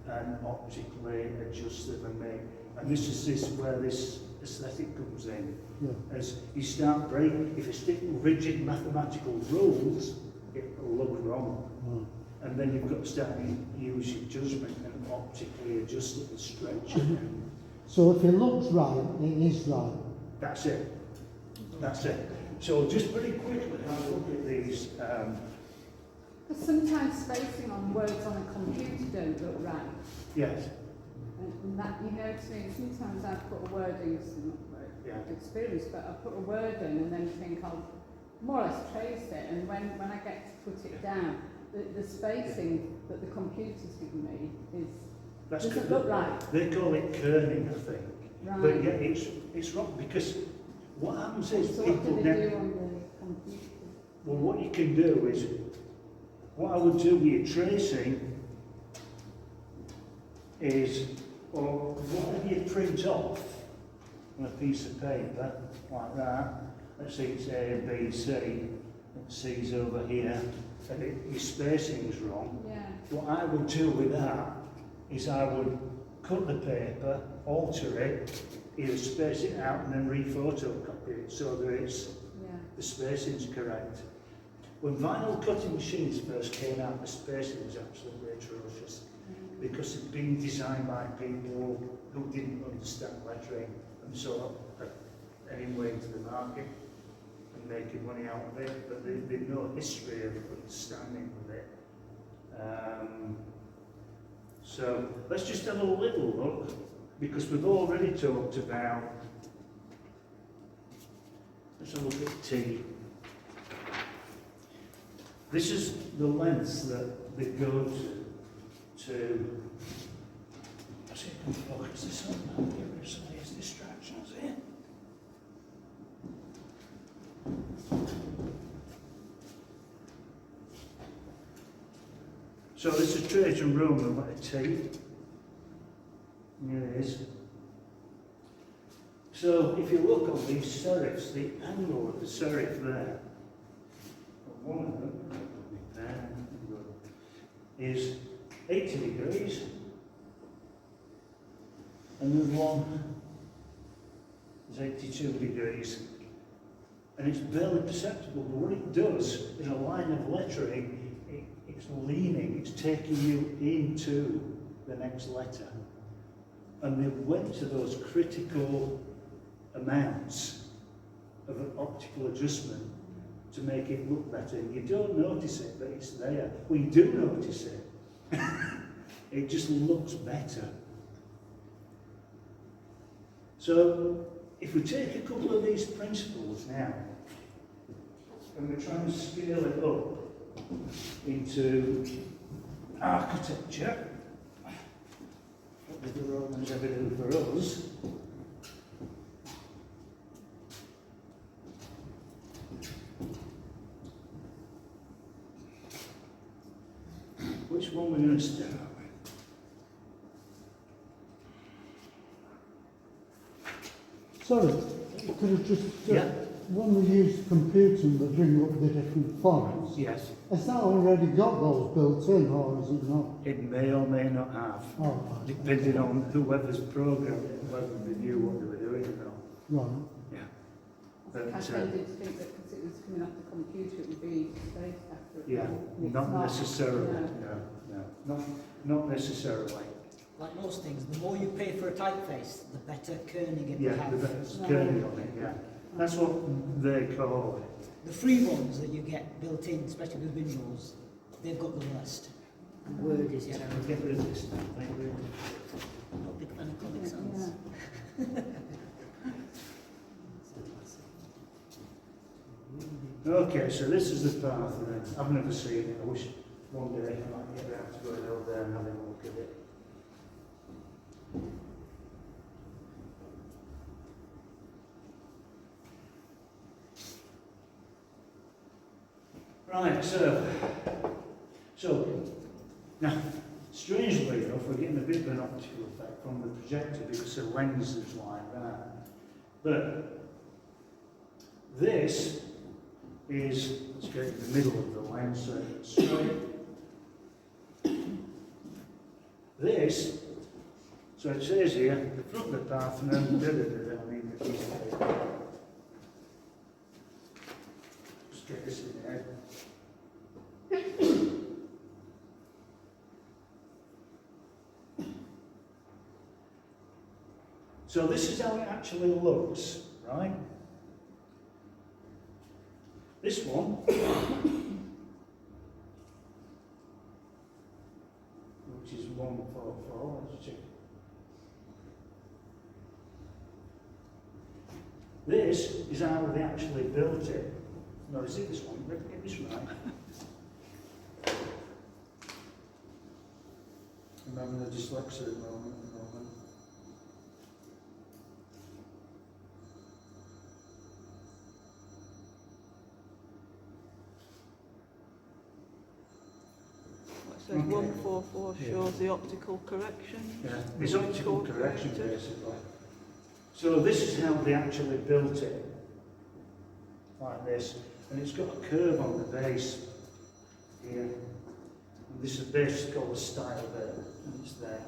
and optically adjust them and make. And this is where this aesthetic comes in. Yeah. As you start breaking, if you stick rigid mathematical rules, it will look wrong. And then you've got to start to use your judgment and optically adjust it and stretch it. So if it looks right, it is right. That's it. That's it. So just very quickly, have a look at these. Because sometimes spacing on words on a computer don't look right. Yes. And that, you know, to me, sometimes I put a word in, it's not very Yeah. good experience, but I put a word in and then think I'll more or less trace it, and when I get to put it down, the spacing that the computer's given me That's doesn't good. look right. They call it kerning, I think. Right. But yeah, it's wrong, because what happens is So what people do they now, do on the computer? well, what you can do is, what I would do with your tracing is, or whatever you print off on a piece of paper, like that, let's say it's A, B, C, and C's over here, and your spacing's wrong. Yeah. What I would do with that is I would cut the paper, alter it, either space it out and then re-photocopy it so that it's the spacing's correct. When vinyl cutting machines first came out, the spacing was absolutely atrocious because it'd been designed by people who didn't understand lettering and so any way into the market and making money out of it, but they'd no history of understanding with it. So let's just have a little look, because we've already talked about, let's have a look at T. This is the length that they go to I see if I can focus this on now, get rid of some of these distractions here. So this is Trajan Roman letter T. Here it is. So if you look on these serifs, the angle of the serif there, one of them, there, is 80 degrees. Another one is 82 degrees. And it's barely perceptible, but what it does in a line of lettering, it's leaning, it's taking you into the next letter. And they went to those critical amounts of an optical adjustment to make it look better. You don't notice it, but it's there. We do notice it. It just looks better. So, if we take a couple of these principles now, and we try and scale it up into architecture, what did the Romans ever do for us? Which one we're going to start with? Sorry, could have just... Yeah. When we use computers that bring up the different fonts, Yes. has that already got those built in, or is it not? It may or may not have, Oh, right. depending on whoever's programmed it, whether they knew what they were doing or not. Right. Yeah. I think I But, tended to think that because it was coming off the computer, it would be spaced after it. yeah, and it's not necessarily. No. No, not necessarily. Like most things, the more you pay for a typeface, the better kerning it will Yeah, have. the best kerning on it, yeah. That's what they call it. The free ones that you get built in, especially with Windows, they've got the worst. And Word is Yeah, terrible. get rid of this now. Thank you. Not a big fan of Comic Yeah, Sans. Okay, so this is the path, and I've never seen it. I wish one day I might get around to going over there and having a look at it. Right, so now, strangely enough, we're getting a bit of an optical effect from the projector because the lens is like that. But this is, let's get in the middle of the lens so it's straight. This, so it says here, the front of the Parthenon, I mean the piece of paper. Just get this in there. So this is how it actually looks, right? This one, which is 144, let's check. This is how they actually built it. No, is it this one? Let's get this right. I'm having a dyslexia at the moment. So 144 shows the optical correction. Yeah, it's optical correction basically. So this is how they actually built it, like this, and it's got a curve on the base here. And this is basically the style there, and it's there.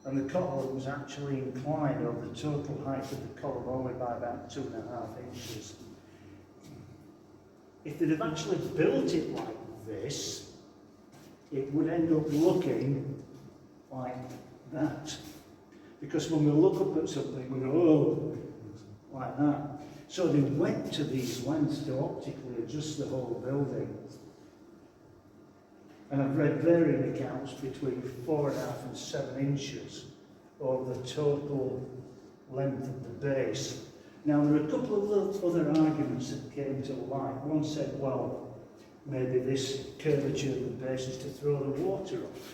And the column was actually inclined over the total height of the column only by about 2.5 inches. If they'd have actually built it like this, it would end up looking like that. Because when we look up at something, we go, oh, like that. So they went to these lengths to optically adjust the whole building. And I've read varying accounts between 4.5 and 7 inches over the total length of the base. Now, there are a couple of other arguments that came to light. One said, well, maybe this curvature of the base is to throw the water off.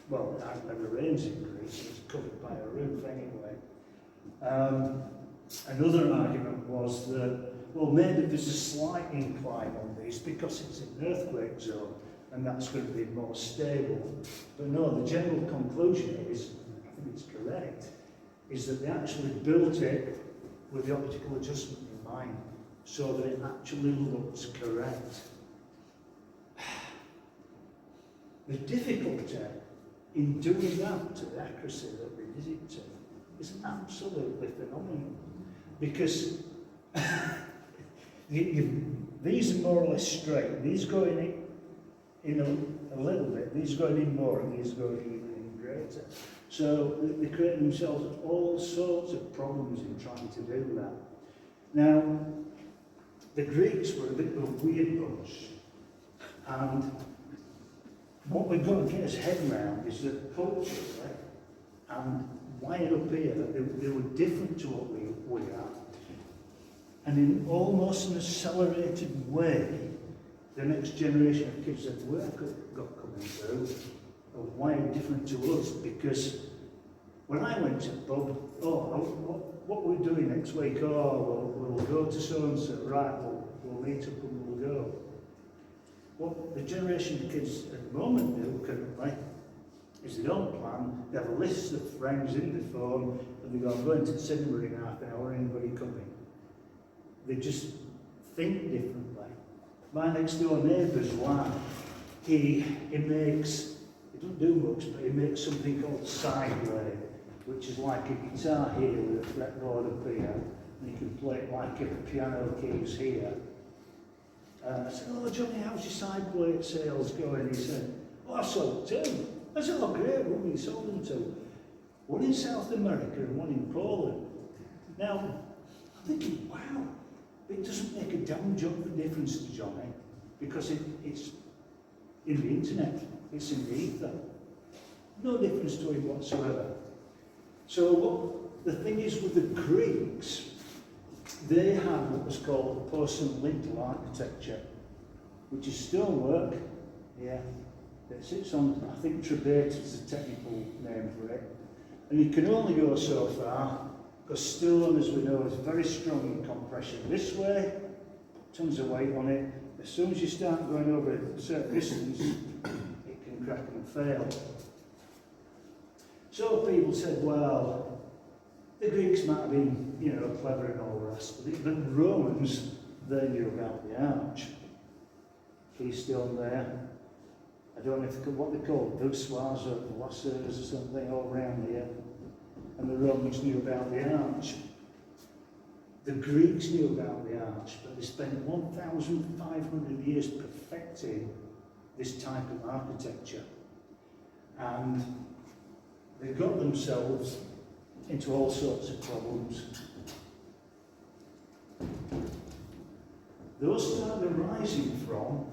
Well, it hasn't ever rains in Greece, it's covered by a roof anyway. Another argument was that, well, maybe there's a slight incline on these because it's an earthquake zone and that's going to be more stable. But no, the general conclusion is, I think it's correct, is that they actually built it with the optical adjustment in mind so that it actually looks correct. The difficulty in doing that to the accuracy that they did it to is absolutely phenomenal. Because these are more or less straight. These going in a little bit, these going in more, and these going in greater. So they create themselves all sorts of problems in trying to do that. Now, the Greeks were a bit of a weird bunch, and what we've got to get our head around is that culturally and wired up here, they were different to what we are. And in almost an accelerated way, the next generation of kids that got coming through are wired different to us, because when I went to pub, what we're doing next week? We'll go to so-and-so, right, we'll meet up and we'll go. What the generation of kids at the moment do currently is they don't plan, they have a list of friends in the phone, and they go, I'm going to the cinema in half an hour, anybody coming? They just think differently. My next door neighbour's lad, he doesn't do much, but he makes something called side blade, which is like a guitar here with a fretboard up here, and you can play it like a piano keys here. I said, oh Johnny, how's your side blade sales going? He said, oh, I sold two. I said, oh great, who have you sold them to? One in South America and one in Poland. Now, I'm thinking, wow, it doesn't make a damn jot of a difference to Johnny, because it's in the internet, it's in the ether. No difference to him whatsoever. So the thing is with the Greeks, they had what was called porcelain lintel architecture, which is stonework. Yeah, it sits on, I think trebate is the technical name for it. And you can only go so far, because stone, as we know, is very strong in compression this way, tons of weight on it. As soon as you start going over a certain distance, it can crack and fail. So people said, well, the Greeks might have been, clever and all the rest of it, but the Romans, they knew about the arch. Keystone there. I don't know what they call voussoirs or WRSA or something all around here. And the Romans knew about the arch. The Greeks knew about the arch, but they spent 1,500 years perfecting this type of architecture. And they got themselves into all sorts of problems. Those started arising from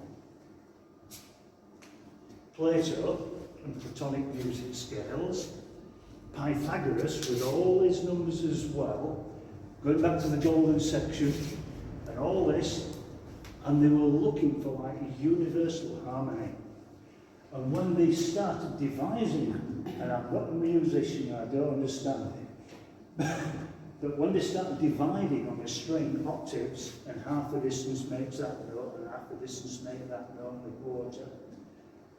Plato and Platonic music scales, Pythagoras with all his numbers as well, going back to the golden section and all this, and they were looking for like a universal harmony. And when they started devising, and I'm not a musician, I don't understand it, but when they started dividing on the string octaves, and half the distance makes that note, and half the distance makes that note in the quarter,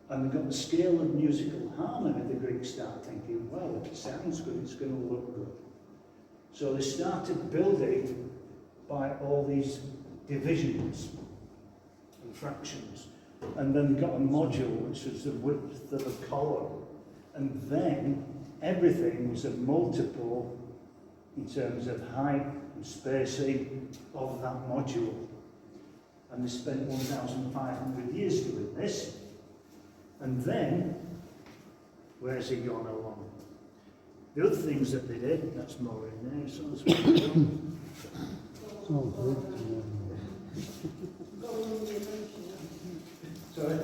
and they got the scale of musical harmony, the Greeks start thinking, well, if it sounds good, it's going to look good. So they started building by all these divisions and fractions. And then got a module which was the width of a column. And then everything was a multiple in terms of height and spacing of that module. And they spent 1,500 years doing this. And then, where's he gone along? The other things that they did, that's more in there, so that's what they done. It's all good. Sorry?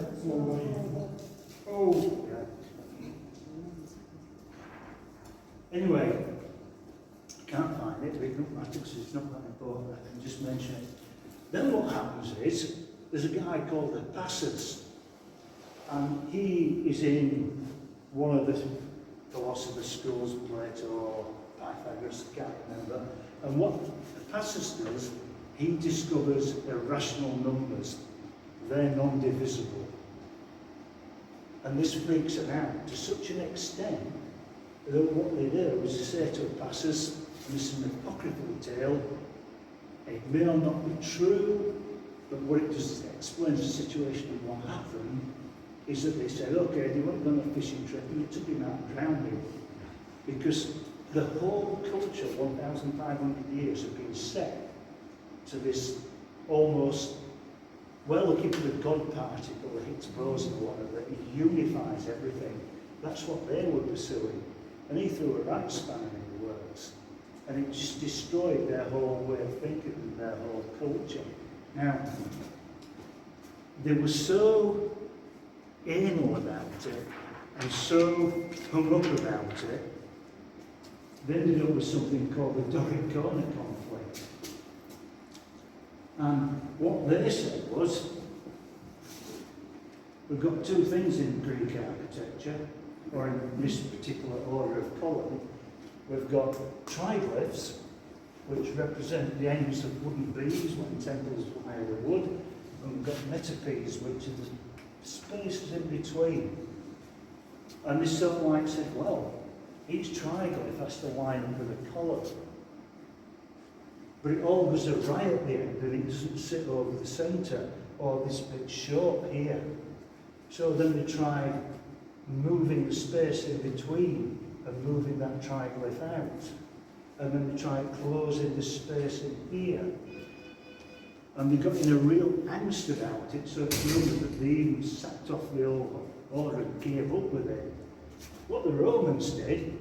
Oh, yeah. Anyway, I can't find it, but it doesn't matter because it's not that important, I can just mention it. Then what happens is, there's a guy called Hippasus, and he is in one of the philosopher's schools, Plato or Pythagoras, I can't remember. And what Hippasus does, he discovers irrational numbers. They're non-divisible. And this freaks them out to such an extent that what they do is they say to Hippasus, and this is an apocryphal tale, it may or not be true, but what it does is it explains the situation of what happened. is that they said, okay, they went on a fishing trip and it took him out drowning. Because the whole culture, 1,500 years, had been set to this almost, well, looking for the God particle, the Higgs boson or whatever, it unifies everything. That's what they were pursuing. And he threw a right spanner in the works. And it just destroyed their whole way of thinking and their whole culture. Now, they were so anal about it and so hung up about it, they ended up with something called the Doric Corner conflict. And what they said was, we've got two things in Greek architecture, or in this particular order of column. We've got triglyphs, which represent the ends of wooden beams when temples were made of wood, and we've got metopes, which are the spaces in between. And this sort of like said, well, each triglyph has to line up with a column. But it all goes right at the end and it doesn't sit over the centre, or this bit short here. So then they tried moving the space in between and moving that triglyph out. And then they tried closing the space in here. And they got in a real angst about it, so it's rumored that they even sacked off the old order and gave up with it. What the Romans did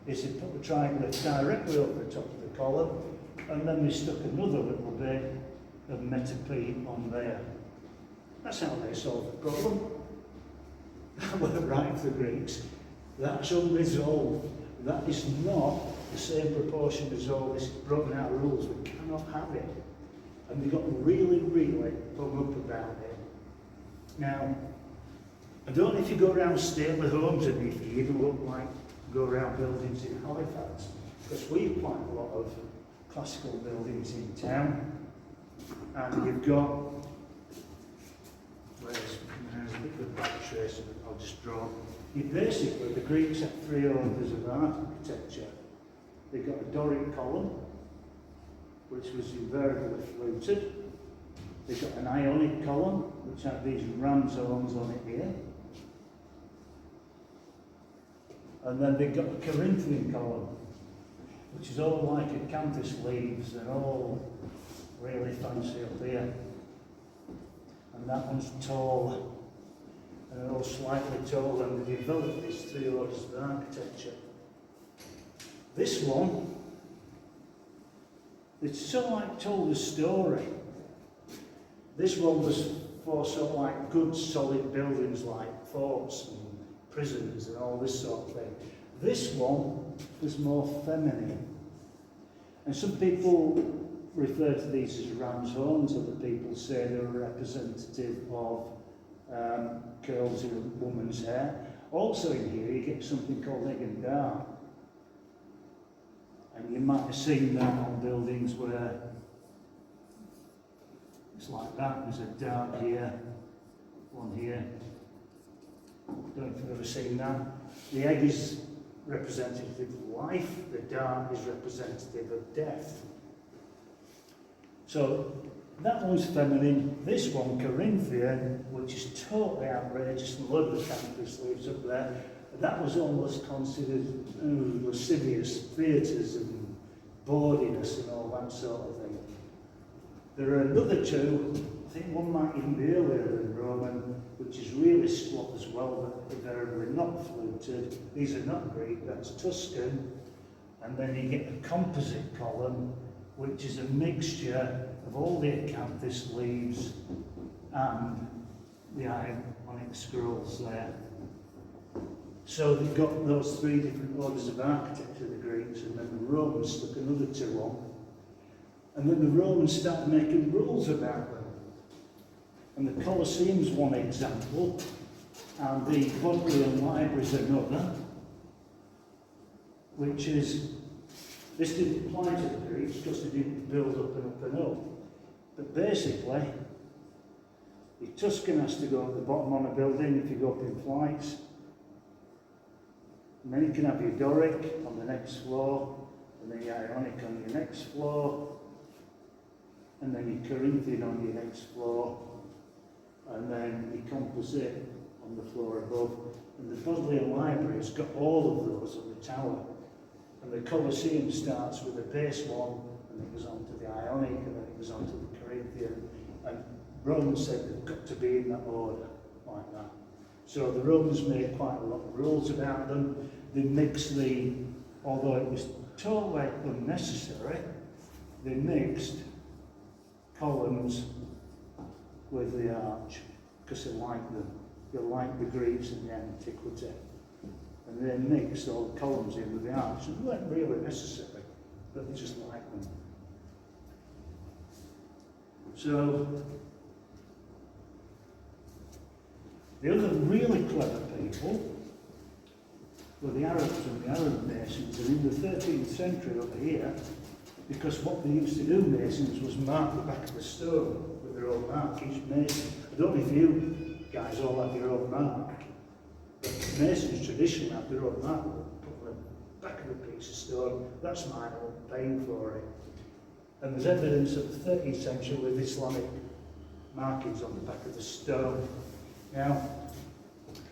is they put the triglyph directly over the top of the column, and then they stuck another little bit of metope on there. That's how they solved the problem. That weren't right for the Greeks. That's unresolved. That is not the same proportion as all this broken out rules. We cannot have it. And they got really, really hung up about it. Now, I don't know if you go around stately homes and if you even look like go around buildings in Halifax, because we have quite a lot of classical buildings in town, and you've got, there's a bit of a back trace of it, I'll just draw. You basically, the Greeks had three orders of architecture. They got a Doric column, which was invariably fluted. They got an Ionic column, which had these ram's horns on it here. And then they got a Corinthian column, which is all like acanthus leaves. They're all really fancy up here. And that one's tall. And they're all slightly tall, and they developed these three orders of architecture. This one, it's sort of like told a story. This one was for sort of like good solid buildings like forts and prisons and all this sort of thing. This one was more feminine. And some people refer to these as ram's horns, other people say they're representative of curls in a woman's hair. Also in here you get something called egg and dart. And you might have seen that on buildings where it's like that. There's a dart here, one here. Don't know if you've ever seen that. The egg is representative of life, the dart is representative of death. So that one's feminine. This one, Corinthian, which is totally outrageous, and a lot of the campus leaves up there. That was almost considered lascivious theatres and bawdiness and all that sort of thing. There are another two, I think one might even be earlier than Roman, which is really squat as well, but invariably not fluted. These are not Greek, that's Tuscan. And then you get a composite column, which is a mixture of all the acanthus leaves and the Ionic scrolls there. So they've got those three different orders of architecture, the Greeks, and then the Romans stuck another two on. And then the Romans started making rules about them. And the Colosseum's one example, and the Bodleian Library's another, which is, this didn't apply to the Greeks because they didn't build up and up and up. But basically, the Tuscan has to go at the bottom on a building if you go up in flights. And then you can have your Doric on the next floor, and then your Ionic on your next floor, and then your Corinthian on your next floor, and then your composite on the floor above. And the Bodleian Library has got all of those on the tower. And the Colosseum starts with the base one, and it goes on to the Ionic, and then it goes on to the Corinthian. And Romans said they've got to be in that order, like that. So the Romans made quite a lot of rules about them. They mixed although it was totally unnecessary, they mixed columns with the arch, because they liked them. They liked the Greeks in the antiquity. And they mixed all the columns in with the arch. And they weren't really necessary, but they just liked them. So, the other really clever people were the Arabs and the Arab masons. And in the 13th century over here, because what they used to do, masons, was mark the back of the stone with their own mark, each mason. I don't know if you guys all have your own mark, but masons traditionally have their own mark, put on the back of a piece of stone. That's mine, I won't pay for it. And there's evidence of the 13th century with Islamic markings on the back of the stone. Now,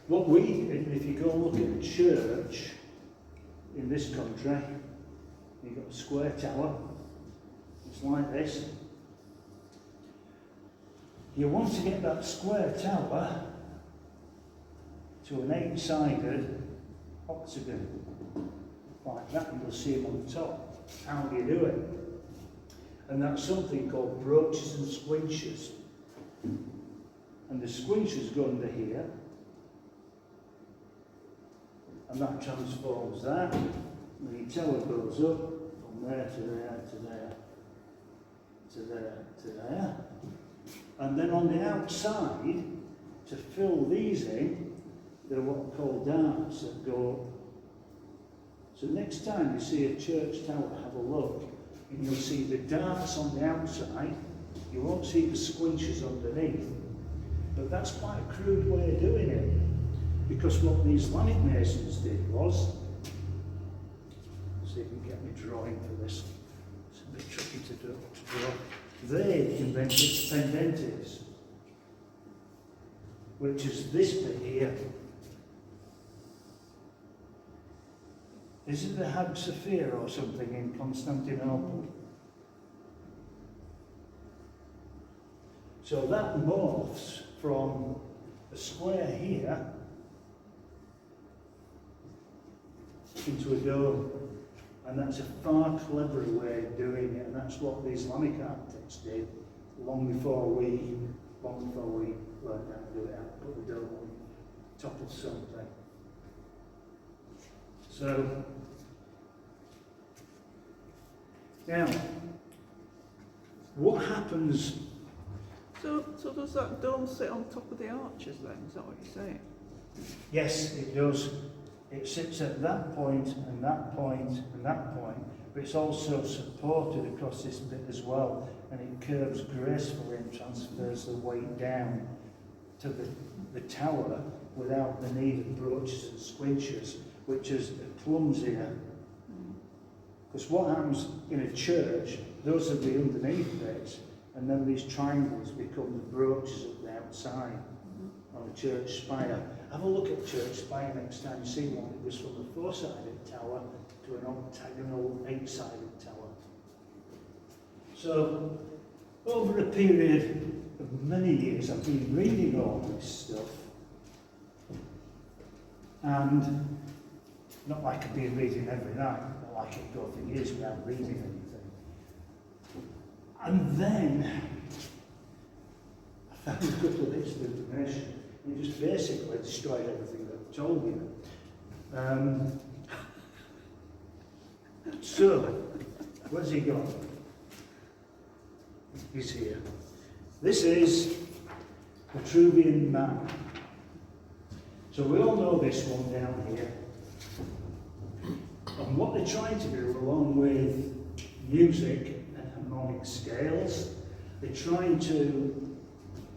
if you go and look at a church in this country, you've got a square tower, it's like this. You want to get that square tower to an 8-sided octagon, like that, and you'll see them on the top. How do you do it? And that's something called brooches and squinches. And the squinches go under here, and that transforms that, and the tower goes up from there to there to there to there to there. And then on the outside, to fill these in, there are what are called darts that go up. So next time you see a church tower, have a look, and you'll see the darts on the outside. You won't see the squinches underneath. But that's quite a crude way of doing it, because what the Islamic masons did was, see if you can get me drawing for this, it's a bit tricky to draw. They invented pendentives, which is this bit here. Is it the Hagia Sophia or something in Constantinople? So that morphs from a square here into a dome. And that's a far cleverer way of doing it, and that's what the Islamic architects did long before we learned how to do it, how to put the dome on top of something. So, now, what happens? So does that dome sit on top of the arches then? Is that what you're saying? Yes, it does. It sits at that point and that point and that point, but it's also supported across this bit as well, and it curves gracefully and transfers the weight down to the tower without the need of brooches and squinches, which is clumsier. Because what happens in a church, those are the underneath bits, and then these triangles become the brooches at the outside on a church spire. Have a look at church spire next time you see one. It goes from a 4-sided tower to an octagonal 8-sided tower. So, over a period of many years, I've been reading all this stuff, and not like I've been reading every night, not like I go for years without reading anything. And then I found a couple of bits of information. It just basically destroyed everything that I told you. So, where's he gone? He's here. This is the Vitruvian Man. So we all know this one down here. And what they're trying to do, along with music and harmonic scales, they're trying to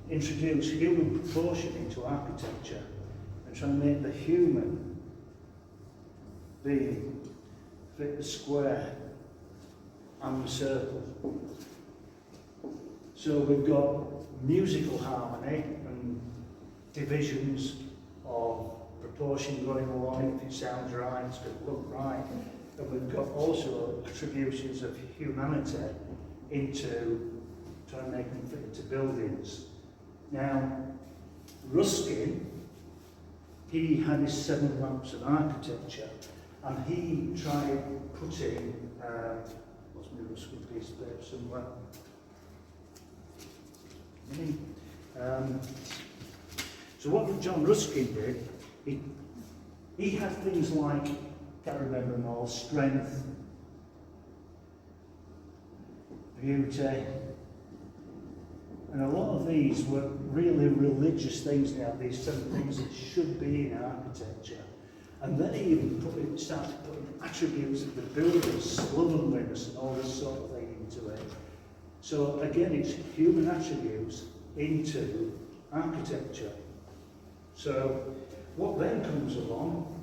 introduce human proportion into architecture and trying to make the human being fit the square and the circle. So we've got musical harmony and divisions of proportion going along. If it sounds right, it's going to look right. And we've got also attributions of humanity into trying to make them fit into buildings. Now, Ruskin, he had his 7 lamps of architecture, and he tried putting, what's my Ruskin piece of paper somewhere? So what John Ruskin did, he had things like, can't remember them all, strength, beauty, and a lot of these were really religious things now, these 7 things that should be in architecture. And then he even started putting attributes of the builders, slovenliness and all this sort of thing into it. So again, it's human attributes into architecture. So what then comes along,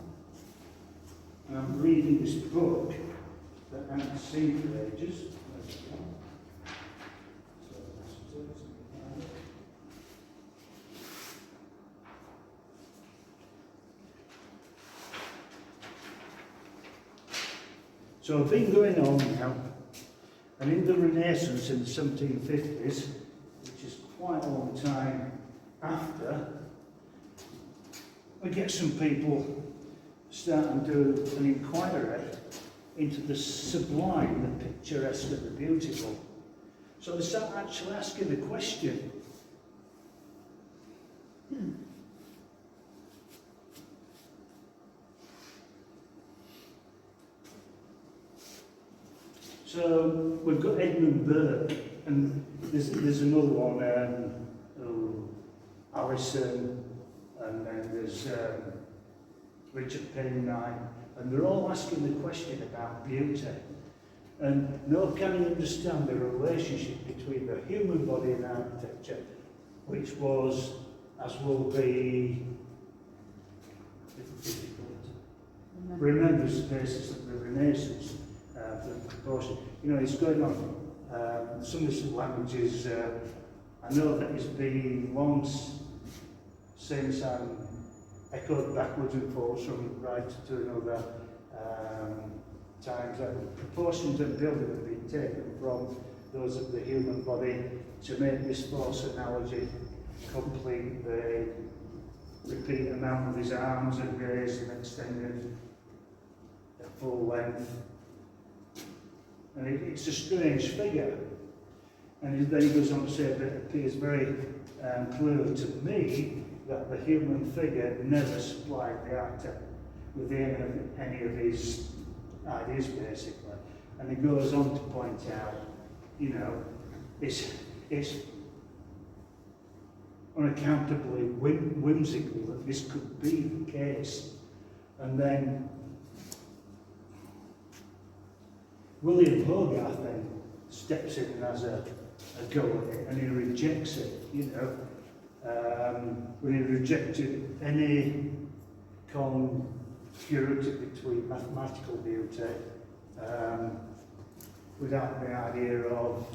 and I'm reading this book that I haven't seen for ages. So I've been going on now, and in the Renaissance in the 1750s, which is quite a long time after, we get some people start and do an inquiry into the sublime, the picturesque and the beautiful. So they start actually asking the question, so we've got Edmund Burke, and there's another one, Allison, and then there's Richard Pennine, and they're all asking the question about beauty. And nor can you understand the relationship between the human body and architecture, which was, as will be difficult. Remember the basis of the Renaissance, the proportion. You know, it's going on. Some of these languages, I know that it's been long since I'm echoed backwards and forwards from right to another times that proportions of building have been taken from those of the human body to make this false analogy complete. They repeat amount of his arms and raised and extended at full length. And it's a strange figure. And then he goes on to say that it appears very clear to me that the human figure never supplied the actor with any of his ideas, basically. And he goes on to point out, you know, it's unaccountably whimsical that this could be the case. And then William Hogarth then steps in and has a go at it, and he rejects it, you know. When he rejected any congruity between mathematical beauty without the idea of...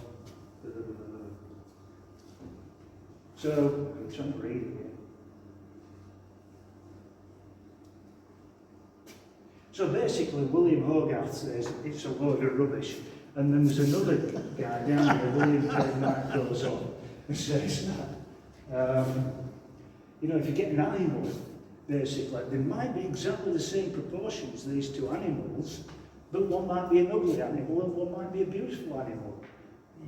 So, I'm trying to read it here. So basically, William Hogarth says it's a load of rubbish. And then there's another guy down there, William Knight, goes on and says that. You know, if you get an animal, basically, they might be exactly the same proportions, these two animals, but one might be an ugly animal and one might be a beautiful animal.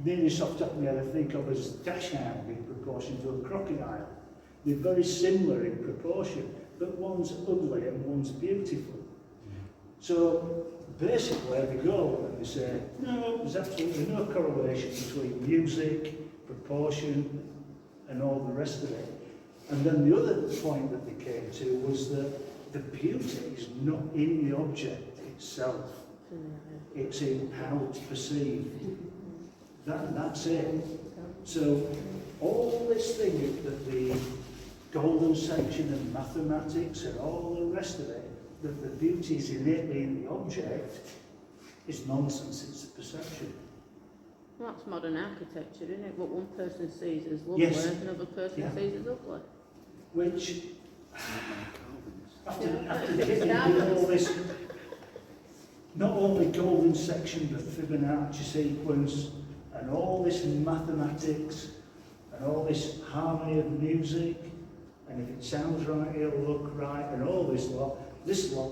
Nearest off the top of my head, I think of as dachshund in proportion to a crocodile. They're very similar in proportion, but one's ugly and one's beautiful. So basically, they go and they say, no, there's absolutely no correlation between music, proportion, and all the rest of it. And then the other point that they came to was that the beauty is not in the object itself. It's in how it's perceived. That's it. So all this thing that the golden section and mathematics and all the rest of it, that the beauty is innately in the object, is nonsense. It's a perception. Well, that's modern architecture, isn't it? What one person sees as lovely, Yes. another person Yeah. sees as ugly. Which after getting with all this, not only golden section, but Fibonacci sequence, and all this mathematics, and all this harmony of music, and if it sounds right, it'll look right, and all this lot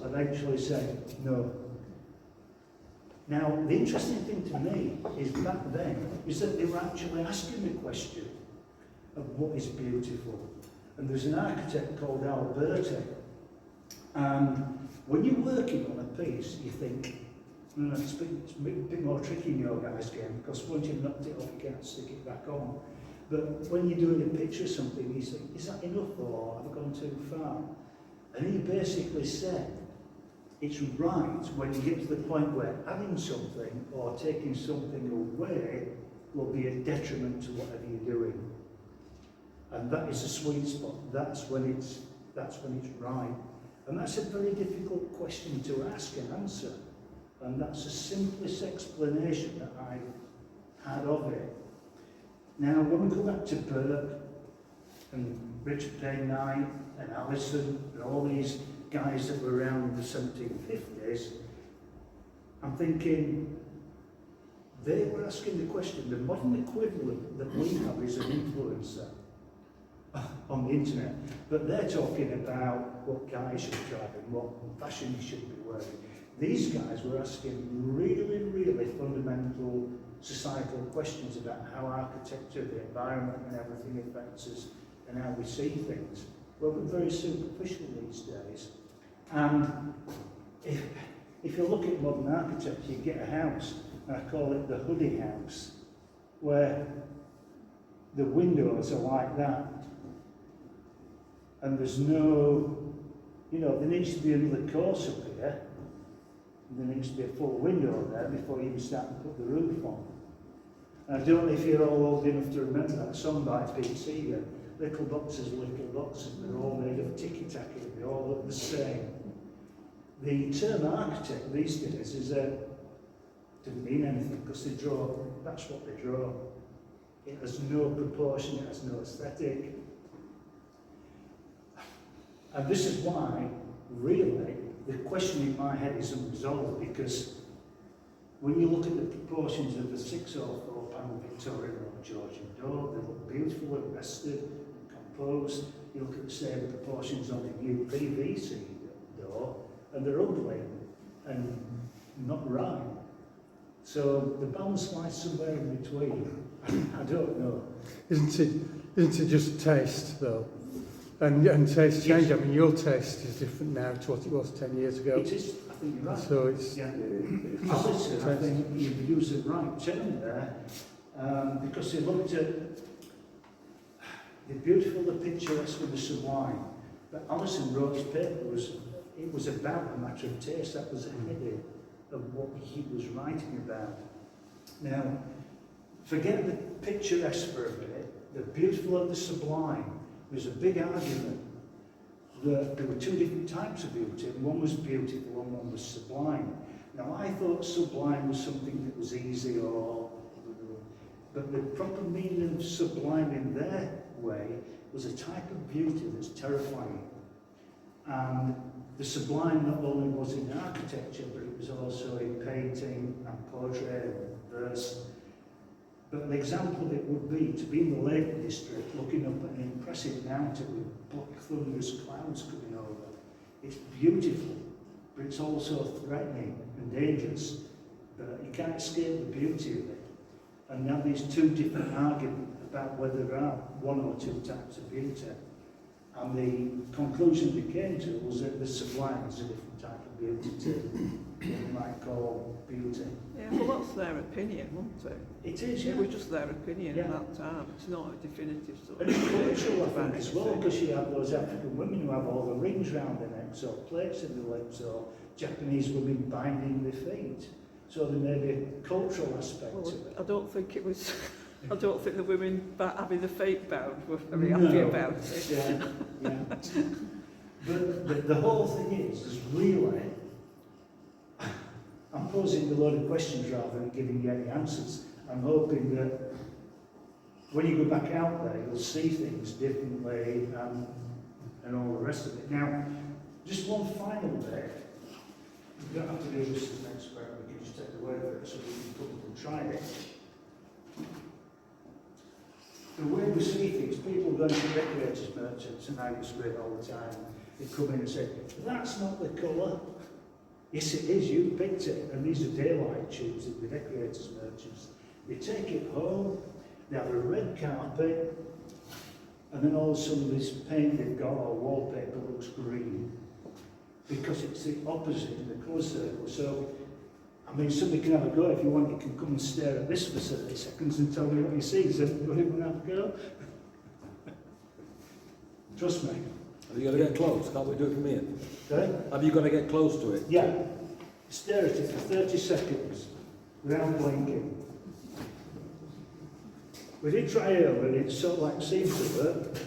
eventually said no. Now, the interesting thing to me is back then is that they were actually asking the question of what is beautiful. And there's an architect called WRSA, and when you're working on a piece, you think, it's a bit more tricky in your guys' game, because once you've knocked it off, you can't stick it back on. But when you're doing a picture of something, you think, is that enough, or have I gone too far? And he basically said, it's right when you get to the point where adding something or taking something away will be a detriment to whatever you're doing. And that is a sweet spot. That's when it's right. And that's a very difficult question to ask and answer. And that's the simplest explanation that I've had of it. Now, when we go back to Burke and Richard Payne Knight and Allison and all these guys that were around in the 1750s, I'm thinking they were asking the question. The modern equivalent that we have is an influencer on the internet, but they're talking about what guys should be driving, what fashion you should be wearing. These guys were asking really, really fundamental societal questions about how architecture, the environment and everything affects us and how we see things. Well, we're very superficial these days. And if you look at modern architecture, you get a house, and I call it the hoodie house, where the windows are like that. And there's no, there needs to be another course up here. And there needs to be a full window there before you even start to put the roof on. And I don't know if you're all old enough to remember that song by Pete Seeger, Little Boxes, they're all made of ticky-tacky, they all look the same. The term architect these days doesn't mean anything, because they draw, that's what they draw. It has no proportion, it has no aesthetic. And this is why, really, the question in my head isn't resolved, because when you look at the proportions of the 604 panel Victorian or Georgian door, they look beautiful and rested and composed. You look at the same proportions on the new PVC door, and they're ugly and not right. So the balance lies somewhere in between. I don't know. Isn't it just taste, though? And taste change. I mean, your taste is different now to what it was 10 years ago. It is, I think you're right. So it's... Yeah. Allison, I think you've used the right term there, because they looked at the beautiful, the picturesque and the sublime. But Allison wrote his paper, it was about a matter of taste. That was a heading of what he was writing about. Now, forget the picturesque for a minute, the beautiful and the sublime. There's a big argument that there were two different types of beauty, and one was beautiful and one was sublime. Now, I thought sublime was something that was easy, but the proper meaning of sublime in their way was a type of beauty that's terrifying. And the sublime not only was in architecture, but it was also in painting and poetry and verse. But an example of it would be to be in the Lake District, looking up at an impressive mountain with black thunderous clouds coming over. It's beautiful, but it's also threatening and dangerous. But you can't escape the beauty of it. And now these two different arguments about whether there are one or two types of beauty. And the conclusion they came to was that the sublime is a different type of beauty too. What you might call beauty. Yeah, well, that's their opinion, wasn't it? It is, yeah. It was just their opinion Yeah. at that time. It's not a definitive sort And of it's cultural, I about think, as well, anything. because you have those African women who have all the rings round their necks, or plates in their lips, or Japanese women binding their feet. So there may be a cultural aspect Well, to it. I don't think it was. I don't think the women having the feet bound were very happy about it. Yeah, yeah. But the whole thing is really, I'm posing a load of questions rather than giving you any answers. I'm hoping that when you go back out there, you'll see things differently and and all the rest of it. Now, just one final bit. You don't have to do this as an expert, we can just take the word for it so we can come and try it. The way we see things, people going to decorators merchants, and I used to do it all the time, they come in and say, that's not the colour. Yes it is, you picked it, and these are daylight tubes at the decorators merchants. They take it home, they have a red carpet, and then all of a sudden this paint they've got or wallpaper looks green. Because it's the opposite in the colour circle. So, I mean, somebody can have a go if you want, you can come and stare at this for 30 seconds and tell me what you see. So, anybody want to have a go? Trust me. Are you going to get close? Can't we do it from here? Okay? Have you got to get close to it? Yeah. Stare at it for 30 seconds without blinking. We did try it over and it sort of like seemed to work.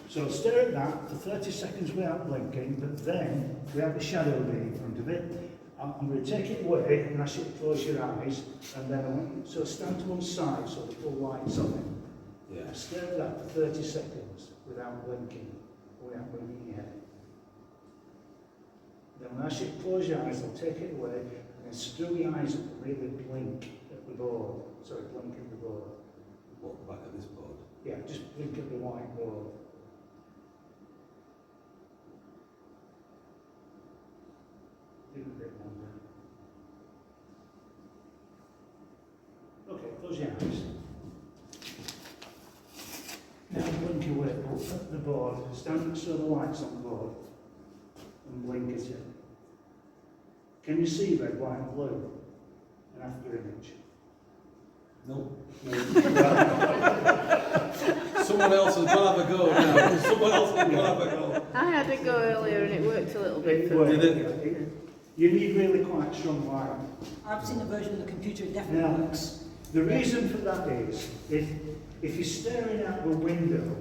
So stare at that for 30 seconds without blinking, but then we have the shadow being in front of it. I'm going to take it away and ask you to close your eyes, and then I want you to stand to one side so the full light's on it. Yeah. Stare at that for 30 seconds without blinking, without moving your head. Then when I ask you to close your eyes, I'll take it away, and then screw your eyes up and really blink at the board. Sorry, blink at the board. What, the back of this board? Yeah, just blink at the white board. Leave it a bit longer. Okay, close your eyes. Now blink away, at the board, stand so the light's on the board, and blink at it. Can you see red, white and blue? An after image? No. No. Someone else has got to have a go now. Someone else has got to have a go. I had a go earlier and it worked a little bit for Well, me. Did it? You need really quite strong light. I've seen a version of the computer, it definitely Now, works. the reason for that is, if you're staring out the window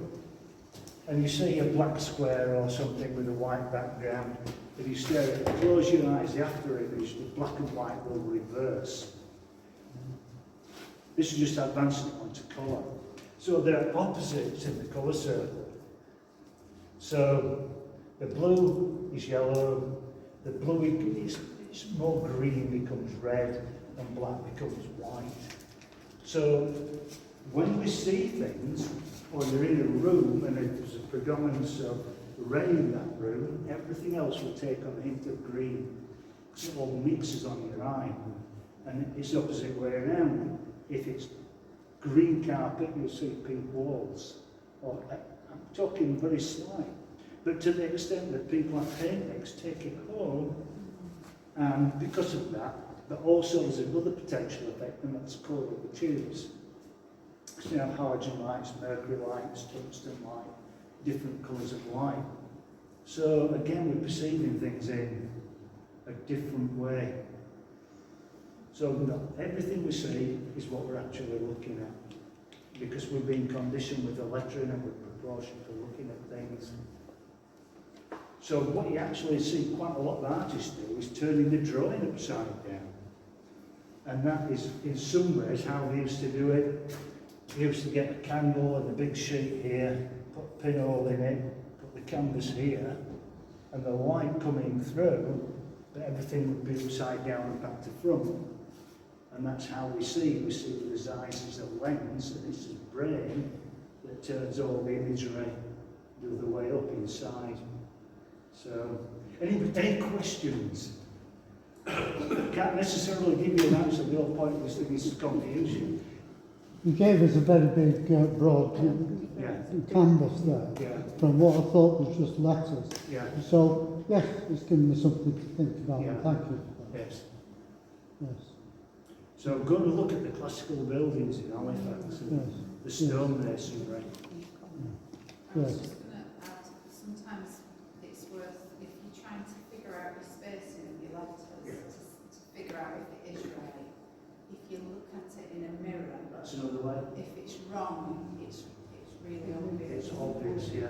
and you see a black square or something with a white background, if you stare at it, close your eyes, the after image, the black and white will reverse. This is just advancing it onto colour. So there are opposites in the colour circle. So the blue is yellow, the blue is more green becomes red, and black becomes white. So when we see things, or you're in a room and there's a predominance of red in that room, everything else will take on a hint of green. Because it all mixes on your eye. And it's the opposite way around. If it's green carpet, you'll see pink walls. Or I'm talking very slight. But to the extent that people have paint mix, take it home, and because of that, but also there's another potential effect, and that's colour of the tubes. So you have halogen lights, mercury lights, tungsten light, different colours of light. So again, we're perceiving things in a different way. So not everything we see is what we're actually looking at, because we're being conditioned with the lettering and with proportion for looking at things. So what you actually see quite a lot of artists do is turning the drawing upside down. And that is, in some ways, how they used to do it. They used to get a candle and a big sheet here, put a pinhole in it, put the canvas here, and the light coming through, but everything would be upside down and back to front. And that's how we see. We see with his eyes as a lens, and it's his brain that turns all the imagery the other way up inside. So, any questions? Can't necessarily give you an answer. The whole point of this thing is to confuse you. You gave us a very big, broad Yeah, canvas there, yeah, from what I thought was just letters. yeah, So, yes, it's given me something to think about. Yeah. Thank you for that. yes. Yes, So go and look at the classical buildings in Halifax and yes, the stonemasonry. I was yes. just going to add, sometimes it's worth, if you're trying to figure out your spacing of your letters, to figure out if it is right, if you look at it in a mirror, That's another way. if it's wrong, it's really obvious. It's obvious, yeah.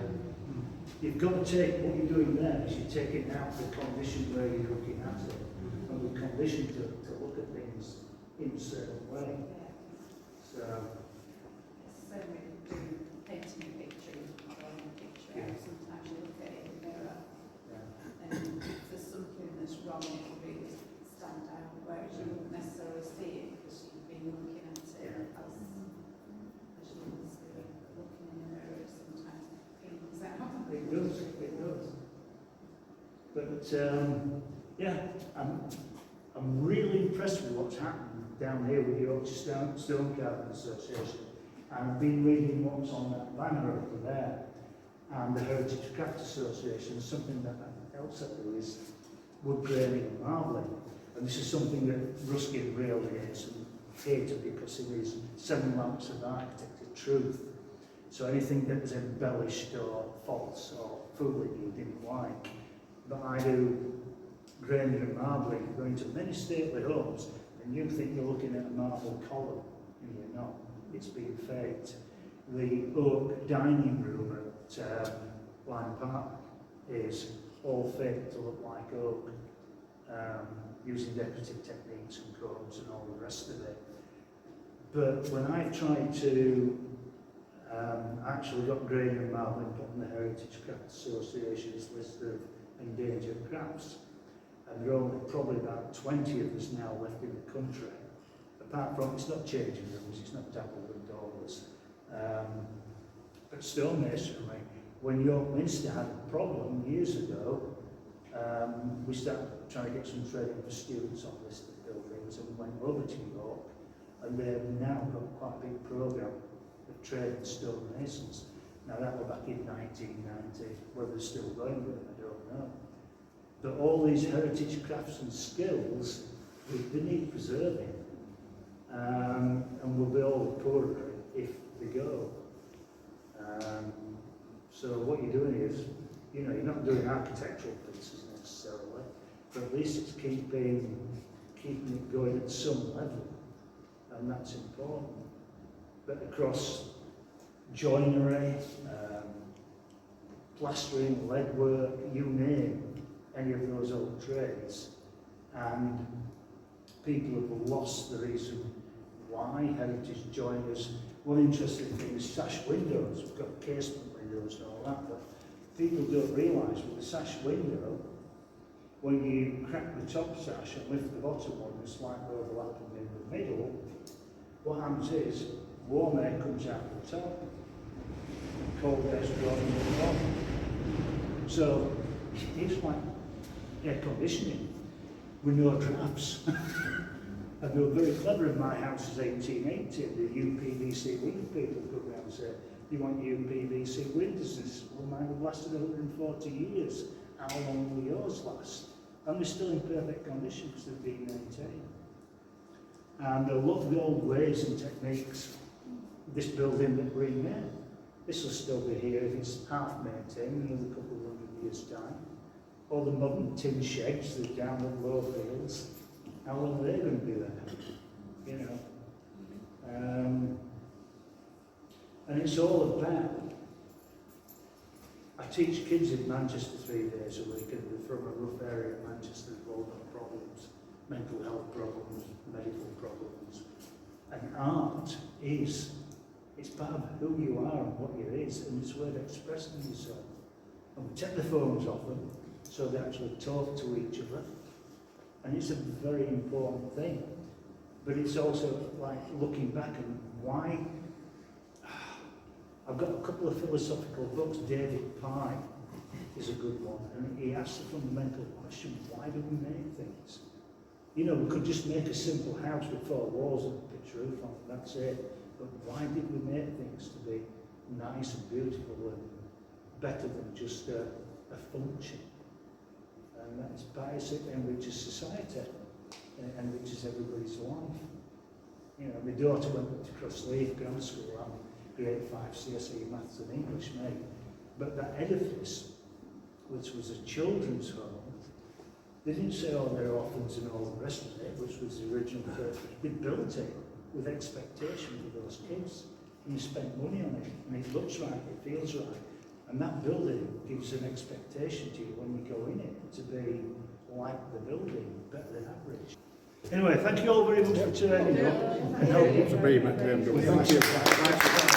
You've got to take, what you're doing there is you're taking out the condition where you're looking at it. And we're conditioned to look at things in a certain way. Yeah. So, It's the same with doing painting a picture. But yeah, I'm really impressed with what's happened down here with the Yorkshire Stone Carving Association. And I've been reading what's on that banner over there, and the Heritage Craft Association. Something that else I do is wood graving and marbling. And this is something that Ruskin really is and hated because it is 7 lamps of architecture truth. So anything that was embellished or false or fooling he didn't like. But I do grading and marbling, going to many stately homes, and you think you're looking at a marble column, and you're not. It's been faked. The oak dining room at Lyme Park is all faked to look like oak, using decorative techniques and codes and all the rest of it. But when I've tried to actually got grading and marbling put on the Heritage Craft Association's list of endangered crafts, and there are only probably about 20 of us now left in the country. Apart from, it's not changing rooms, it's not double room doors. But stonemasonry, when York Minster had a problem years ago, we started trying to get some training for students on listed buildings and went over to York, and they've now got quite a big programme of training stonemasons. Now that was back in 1990, whether they're still going with it, I don't know. But all these heritage crafts and skills, they need preserving. And we'll be all the poorer if they go. So what you're doing is, you know, you're not doing architectural pieces necessarily, but at least it's keeping it going at some level, and that's important. But across joinery, plastering, leadwork, you name any of those old trades, and people have lost the reason why heritage joiners. One interesting thing is sash windows. We've got casement windows and all that, but people don't realise with the sash window, when you crack the top sash and lift the bottom one and slightly overlap them in the middle, what happens is warm air comes out the top, cold air's drawn in the bottom. So it's like air conditioning with no drafts. And they were very clever in my house is 1880, the UPVC window people go around and say, you want UPVC windows? And I said, well, mine have lasted 140 years. How long will yours last? And they're still in perfect condition because they've been maintained. And I love the old ways and techniques. This building that we're in now, this will still be here if it's half maintained in another couple of 100 years' time. All the modern tin sheds that are down at low fields, how long are they going to be there? You know. And it's all about, I teach kids in Manchester 3 days a week, and they're from a rough area of Manchester with all got problems, mental health problems, medical problems. And art is, it's part of who you are and what you is, and it's a way of expressing yourself. And we take the phones off them, so they actually talk to each other. And it's a very important thing. But it's also like looking back and why. I've got a couple of philosophical books. David Pye is a good one. And he asks the fundamental question, why do we make things? You know, we could just make a simple house with 4 walls and a pitch roof on it, that's it. But why did we make things to be nice and beautiful and better than just a function? And that's bias, it enriches society, and enriches everybody's life. You know, my daughter went to Crossleaf Grammar School, I'm grade 5 CSE Maths and English, mate. But that edifice, which was a children's home, they didn't say, oh, they're orphans and all the rest of it, which was the original purpose. They built it with expectation for those kids. And you spent money on it, and it looks right, it feels right. And that building gives an expectation to you when you go in it to be like the building, better than average. Anyway, thank you all very much for turning up. Thank you for being at the end. Thank you.